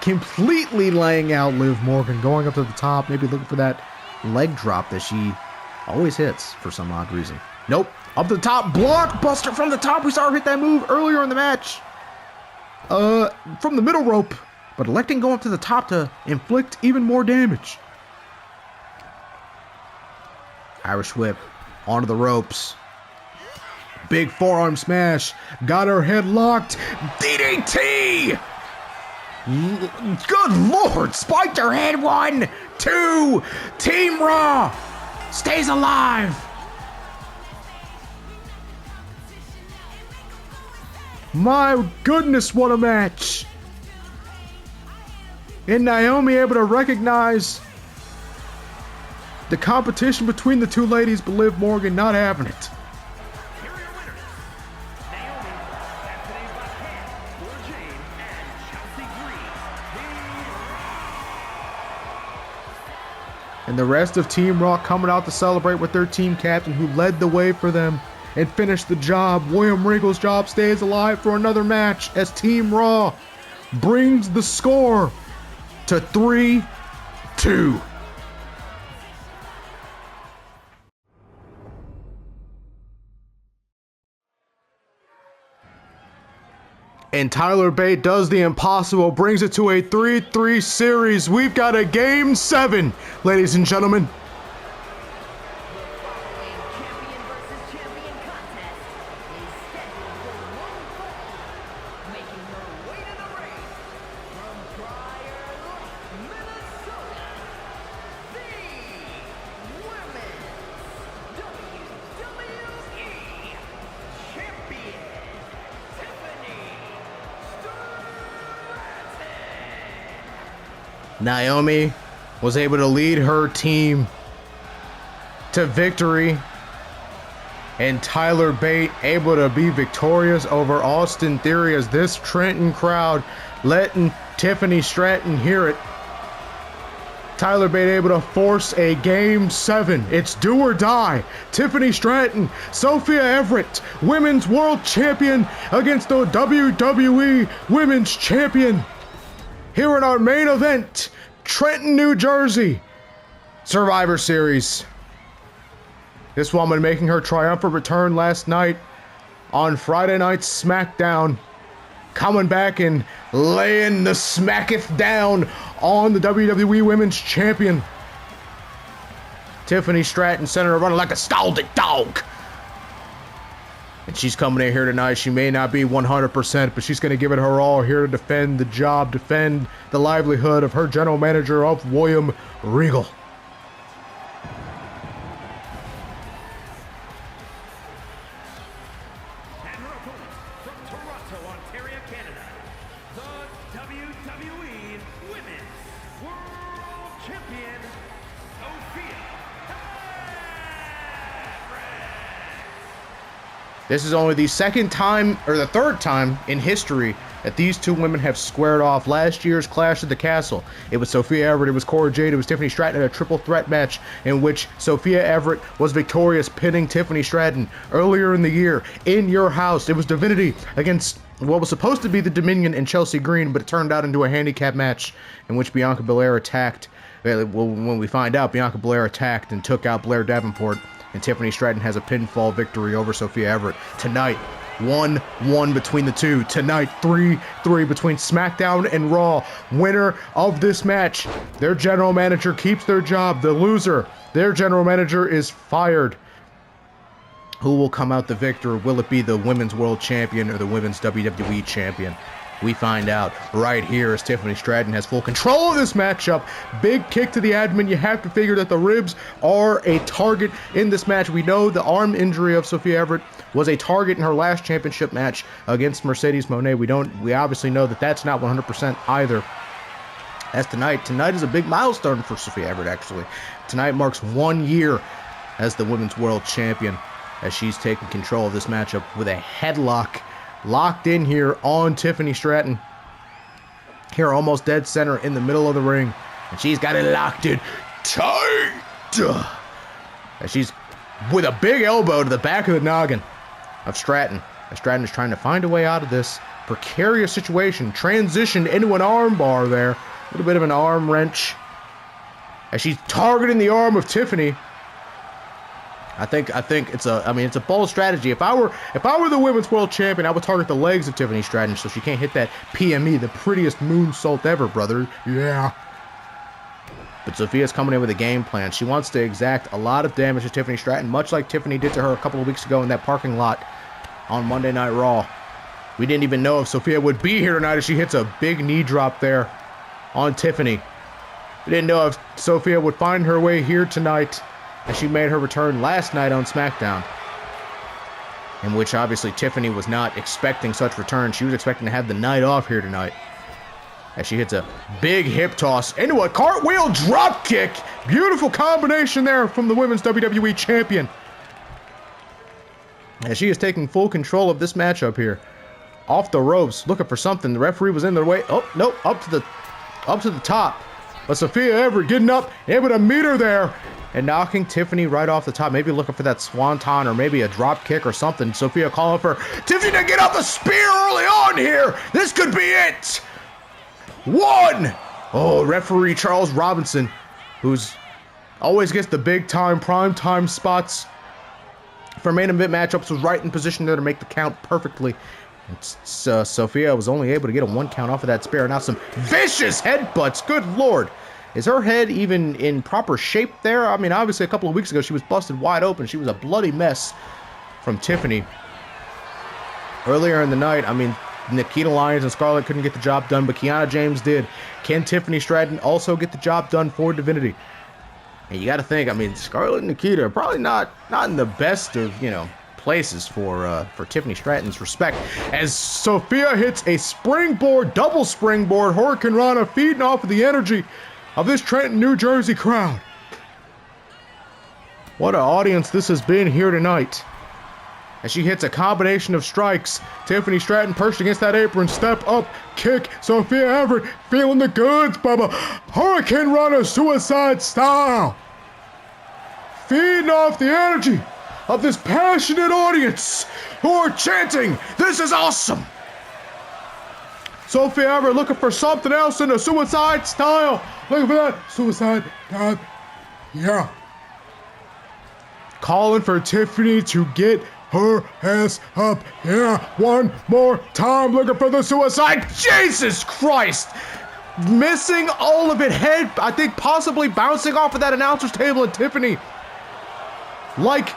Completely laying out Liv Morgan, going up to the top, maybe looking for that leg drop that she always hits for some odd reason. Nope, up to the top, blockbuster from the top. We saw her hit that move earlier in the match. From the middle rope, but electing going up to the top to inflict even more damage. Irish whip. Onto the ropes. Big forearm smash. Got her head locked. DDT! Good Lord! Spiked her head. 1, 2. Team Raw stays alive. My goodness, what a match. And Naomi able to recognize the competition between the two ladies, but Liv Morgan not having it. Here are your winners, Naomi, and today's Vaquer, for Jade, and Chelsea Green. And the rest of Team Raw coming out to celebrate with their team captain who led the way for them and finished the job. William Regal's job stays alive for another match as Team Raw brings the score to 3-2. And Tyler Bate does the impossible, brings it to a 3-3 series. We've got a Game 7, ladies and gentlemen. Champion versus champion contest is scheduled for one fall. Making her way to the ring from Prior Lake, Minnesota, the Women's WWE Champion, Tiffany. Naomi was able to lead her team to victory, and Tyler Bate able to be victorious over Austin Theory as this Trenton crowd letting Tiffany Stratton hear it. Tyler Bate able to force a Game 7. It's do or die. Tiffany Stratton, Sophia Everett, Women's World Champion against the WWE Women's Champion. Here in our main event, Trenton, New Jersey, Survivor Series. This woman making her triumphant return last night on Friday night's SmackDown, coming back and laying the smacketh down on the WWE Women's Champion. Tiffany Stratton sending her running like a scalded dog. And she's coming in here tonight. She may not be 100%, but she's going to give it her all here to defend the job, defend the livelihood of her general manager of William Regal. And her opponent from Toronto, Ontario, Canada, the WWE Women's World Champion, Sophia. This is only the second time, or the third time in history that these two women have squared off. Last year's Clash at the Castle, it was Sophia Everett, it was Cora, Jade, it was Tiffany Stratton in a triple threat match in which Sophia Everett was victorious, pinning Tiffany Stratton. Earlier in the year, in your house, it was Divinity against what was supposed to be the Dominion and Chelsea Green, but it turned out into a handicap match in which Bianca Belair attacked. Well, when we find out, Bianca Belair attacked and took out Blair Davenport, and Tiffany Stratton has a pinfall victory over Sophia Everett. Tonight, 1-1 between the two. Tonight, 3-3 between SmackDown and Raw. Winner of this match, their general manager keeps their job. The loser, their general manager is fired. Who will come out the victor? Will it be the Women's World Champion or the Women's WWE Champion? We find out right here as Tiffany Stratton has full control of this matchup. Big kick to the admin. You have to figure that the ribs are a target in this match. We know the arm injury of Sophia Everett was a target in her last championship match against Mercedes Moné. We obviously know that that's not 100% either. As tonight is a big milestone for Sophia Everett, actually. Tonight marks 1 year as the Women's World Champion, as she's taking control of this matchup with a headlock locked in here on Tiffany Stratton. Here, almost dead center in the middle of the ring. And she's got it locked in tight. And she's with a big elbow to the back of the noggin of Stratton. And Stratton is trying to find a way out of this precarious situation. Transitioned into an arm bar there. A little bit of an arm wrench. As she's targeting the arm of Tiffany. I think it's a bold strategy. If I were the Women's World Champion, I would target the legs of Tiffany Stratton so she can't hit that PME, the prettiest moonsault ever, brother. Yeah. But Sophia's coming in with a game plan. She wants to exact a lot of damage to Tiffany Stratton, much like Tiffany did to her a couple of weeks ago in that parking lot on Monday Night Raw. We didn't even know if Sophia would be here tonight as she hits a big knee drop there on Tiffany. We didn't know if Sophia would find her way here tonight, as she made her return last night on SmackDown, in which obviously Tiffany was not expecting such return. She was expecting to have the night off here tonight, as she hits a big hip toss into a cartwheel drop kick. Beautiful combination there from the Women's WWE Champion, as she is taking full control of this matchup here. Off the ropes, looking for something. The referee was in their way. Oh, nope, up to the top. But Sophia Everett getting up, able to meet her there, and knocking Tiffany right off the top. Maybe looking for that swanton or maybe a drop kick or something. Sophia calling for Tiffany to get up a spear early on here. This could be it. 1. Oh, referee Charles Robinson, who's always gets the big time, prime time spots for main event matchups, was right in position there to make the count perfectly. Sophia was only able to get a 1 count off of that spear. Now some vicious headbutts. Good Lord. Is her head even in proper shape there? I mean, obviously a couple of weeks ago she was busted wide open. She was a bloody mess from Tiffany. Earlier in the night, I mean, Nikkita, Lyons, and Scarlett couldn't get the job done, but Kiana James did. Can Tiffany Stratton also get the job done for Divinity? And you got to think, I mean, Scarlett and Nikkita are probably not in the best of, places for Tiffany Stratton's respect, as Sophia hits a springboard, double springboard, Hurricane Rana, feeding off of the energy of this Trenton, New Jersey crowd. What an audience this has been here tonight. As she hits a combination of strikes, Tiffany Stratton perched against that apron, step up, kick, Sophia Everett feeling the goods, Bubba. Hurricane Rana, suicide style. Feeding off the energy of this passionate audience who are chanting, "This is awesome!" Sophia Everett looking for something else in a suicide style. Looking for that suicide. God, yeah. Calling for Tiffany to get her ass up. Yeah, 1 more time. Looking for the suicide. Jesus Christ. Missing all of it. Head, I think, possibly bouncing off of that announcer's table, and Tiffany, like,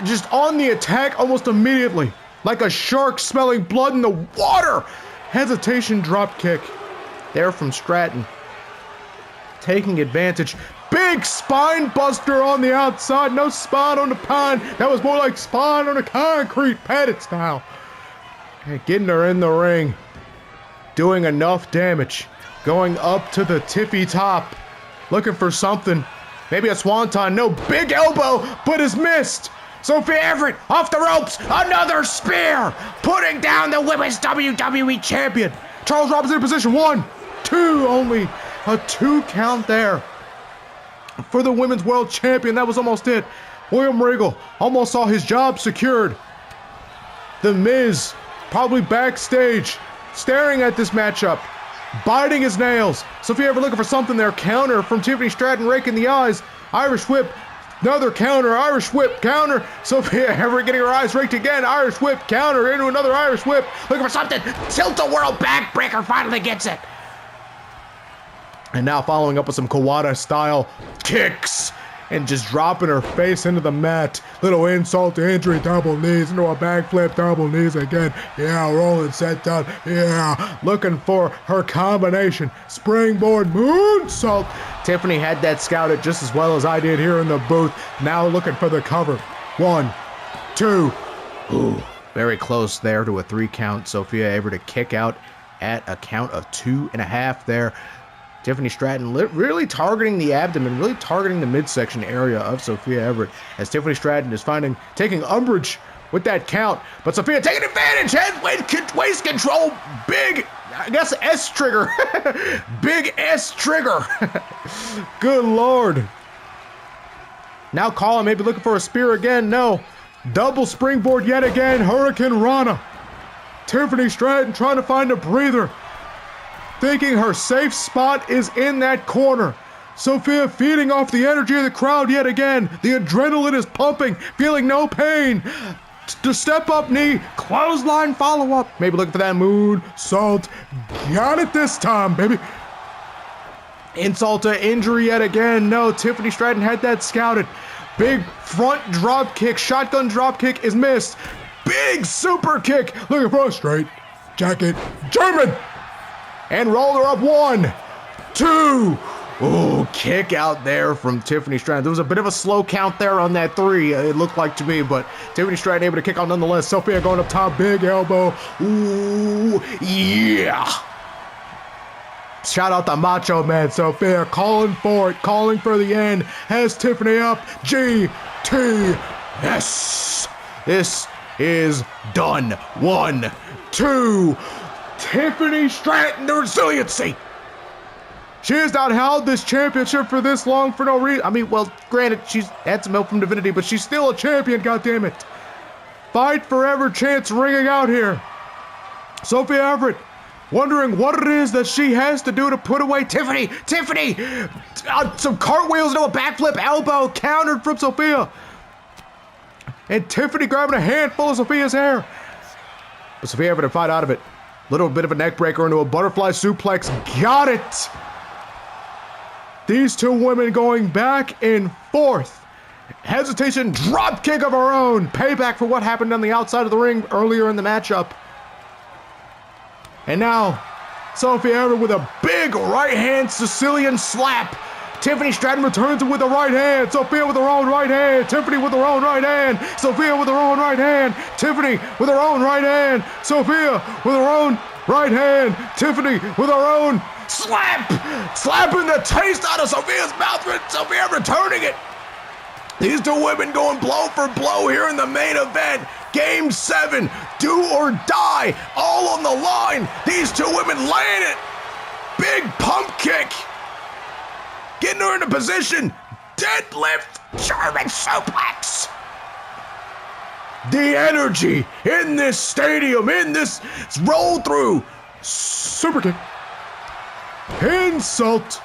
just on the attack almost immediately. Like a shark smelling blood in the water. Hesitation drop kick there from Stratton. Taking advantage. Big spine buster on the outside. No spine on the pine. That was more like spine on the concrete, padded style. And getting her in the ring. Doing enough damage. Going up to the tippy top. Looking for something. Maybe a swanton. No, big elbow, but is missed. Sophia Everett off the ropes. Another spear. Putting down the Women's WWE Champion. Charles Robinson in position. 1, 2, only a 2 count there for the Women's World Champion. That was almost it. William Regal almost saw his job secured. The Miz probably backstage staring at this matchup, biting his nails. Sophia Everett looking for something there. Counter from Tiffany Stratton, raking the eyes. Irish whip. Another counter, Irish whip, counter. Sophia Everett getting her eyes raked again. Irish whip, counter into another Irish whip. Looking for something. Tilt-a-whirl backbreaker, finally gets it. And now following up with some Kawada-style kicks and just dropping her face into the mat. Little insult to injury, double knees into a backflip, double knees again. Yeah, rolling set down. Yeah, looking for her combination. Springboard moonsault. Tiffany had that scouted just as well as I did here in the booth. Now looking for the cover. 1, 2. Ooh, very close there to a 3 count. Sophia able to kick out at a count of 2.5 there. Tiffany Stratton really targeting the abdomen, really targeting the midsection area of Sophia Everett, as Tiffany Stratton is taking umbrage with that count. But Sophia taking advantage, has waist control, big, I guess S trigger, big S trigger. Good Lord. Now Colin maybe looking for a spear again, no. Double springboard yet again, Hurricane Rana. Tiffany Stratton trying to find a breather, thinking her safe spot is in that corner. Sophia feeding off the energy of the crowd yet again. The adrenaline is pumping, feeling no pain. The step up knee, clothesline follow up. Maybe looking for that moonsault. Got it this time, baby. Insult to injury yet again. No, Tiffany Stratton had that scouted. Big front drop kick, shotgun drop kick is missed. Big super kick, looking for a straight jacket German. And roll her up. 1, 2. Ooh, kick out there from Tiffany Stratton. There was a bit of a slow count there on that 3, it looked like to me, but Tiffany Stratton able to kick out nonetheless. Sophia going up top, big elbow. Ooh, yeah. Shout out to Macho Man. Sophia calling for it, calling for the end. Has Tiffany up. GTS. This is done. 1, 2. Tiffany Stratton, the resiliency. She has not held this championship for this long for no reason. I mean, well, granted, she's had some help from Divinity, but she's still a champion, goddammit. Fight forever chants ringing out here. Sophia Everett wondering what it is that she has to do to put away Tiffany. Tiffany! Some cartwheels into a backflip elbow countered from Sophia. And Tiffany grabbing a handful of Sophia's hair. But Sophia Everett to fight out of it. Little bit of a neck breaker into a butterfly suplex. Got it! These two women going back and forth. Hesitation, drop kick of her own. Payback for what happened on the outside of the ring earlier in the matchup. And now, Sophia Everett with a big right hand Sicilian slap. Tiffany Stratton returns it with the right hand. Sophia with her own right hand. Tiffany with her own right hand. Sophia with her own right hand. Tiffany with her own right hand. Sophia with her own right hand. Tiffany with her own slap. Slapping the taste out of Sophia's mouth. Sophia returning it. These two women going blow for blow here in the main event. Game 7, do or die, all on the line. These two women laying it. Big pump kick. Getting her into position. Deadlift, German suplex. The energy in this stadium, in this roll through. Super kick. Insult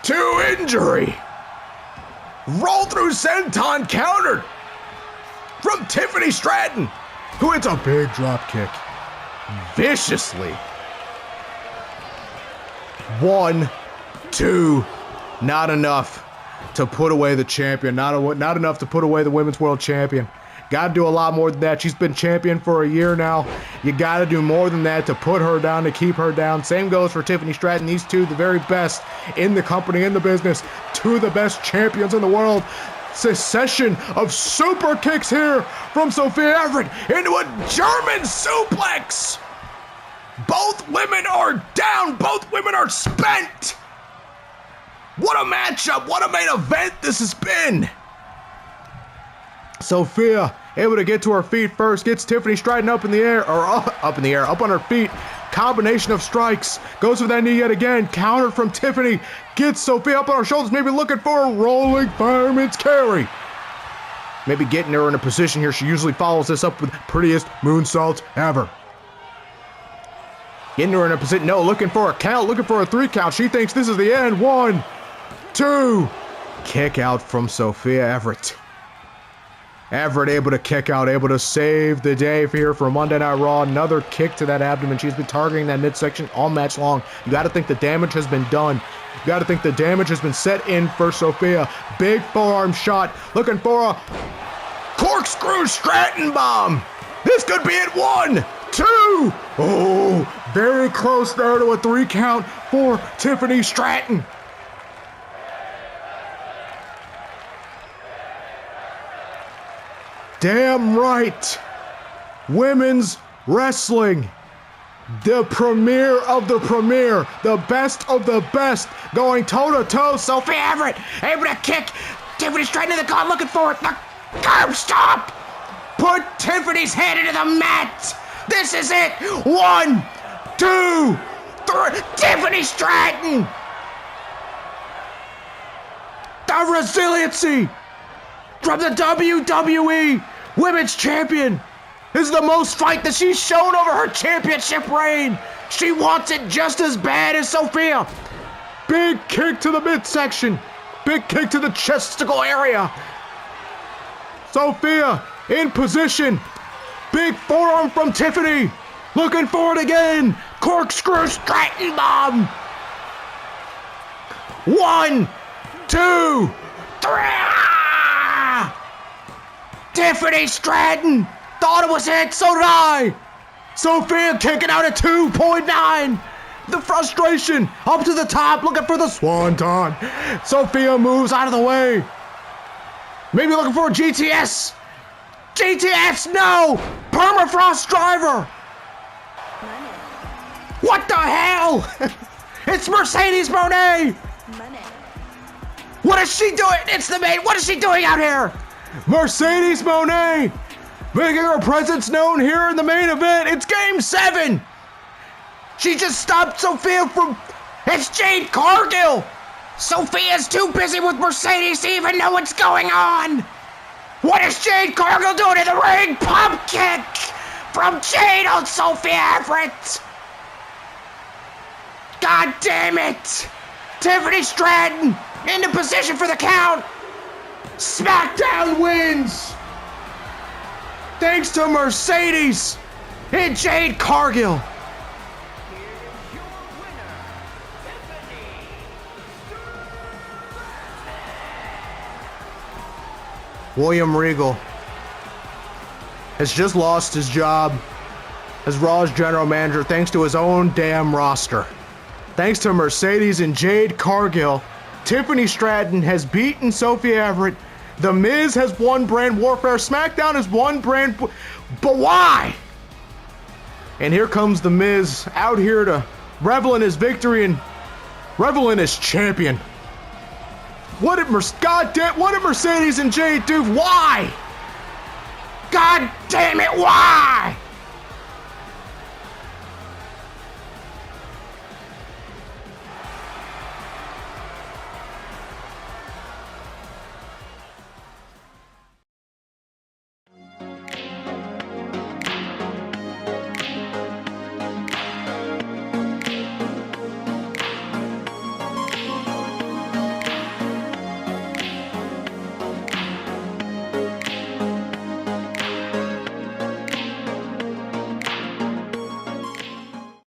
to injury. Roll through senton countered from Tiffany Stratton, who hits a big drop kick viciously. 1, 2. Not enough to put away the champion. Not enough to put away the Women's World Champion. Got to do a lot more than that. She's been champion for a year now. You got to do more than that to put her down, to keep her down. Same goes for Tiffany Stratton. These two, the very best in the company, in the business. Two of the best champions in the world. Succession of super kicks here from Sophia Everett into a German suplex. Both women are down. Both women are spent. What a matchup. What a main event this has been. Sophia able to get to her feet first, gets Tiffany Stratton up in the air, or up on her feet. Combination of strikes, goes for that knee yet again, countered from Tiffany, gets Sophia up on her shoulders, maybe looking for a rolling fireman's carry. Maybe getting her in a position here. She usually follows this up with prettiest moonsault ever. Getting her in a position, no, looking for a count, looking for a 3 count. She thinks this is the end. 1, 2. Kick out from Sophia Everett. Everett able to kick out, able to save the day here for Monday Night Raw. Another kick to that abdomen. She's been targeting that midsection all match long. You got to think the damage has been done. You got to think the damage has been set in for Sophia. Big forearm shot. Looking for a corkscrew Stratton bomb. This could be it. 1, 2. Oh, very close there to a 3 count for Tiffany Stratton. Damn right. Women's wrestling. The premiere of the premiere. The best of the best. Going toe-to-toe. Sophia Everett able to kick Tiffany Stratton in the gut, looking for it. The curb stop. Put Tiffany's head into the mat. This is it. 1, 2, 3. Tiffany Stratton. The resiliency from the WWE Women's Champion is the most fight that she's shown over her championship reign. She wants it just as bad as Sophia. Big kick to the midsection. Big kick to the chesticle area. Sophia in position. Big forearm from Tiffany. Looking for it again. Corkscrew Stratton bomb. 1, 2, 3. Tiffany Stratton thought it was it, so did I. Sophia kicking out at 2.9. The frustration up to the top, looking for the swanton. Sophia moves out of the way. Maybe looking for a GTS. GTS, no! Permafrost driver. What the hell? It's Mercedes Moné. What is she doing? It's the main. What is she doing out here? Mercedes Moné making her presence known here in the main event. It's Game 7. She just stopped Sophia from... It's Jade Cargill. Sophia's too busy with Mercedes to even know what's going on. What is Jade Cargill doing in the ring? Pump kick from Jade on Sophia Everett. God damn it. Tiffany Stratton into position for the count. SmackDown wins! Thanks to Mercedes and Jade Cargill. Here is your winner, Tiffany Stratton. William Regal has just lost his job as Raw's general manager thanks to his own damn roster. Thanks to Mercedes and Jade Cargill, Tiffany Stratton has beaten Sophia Everett. The Miz has won Brand Warfare. SmackDown has won Brand... But why? And here comes The Miz out here to revel in his victory and revel in his champion. What did Mercedes and Jade do? Why? God damn it, why?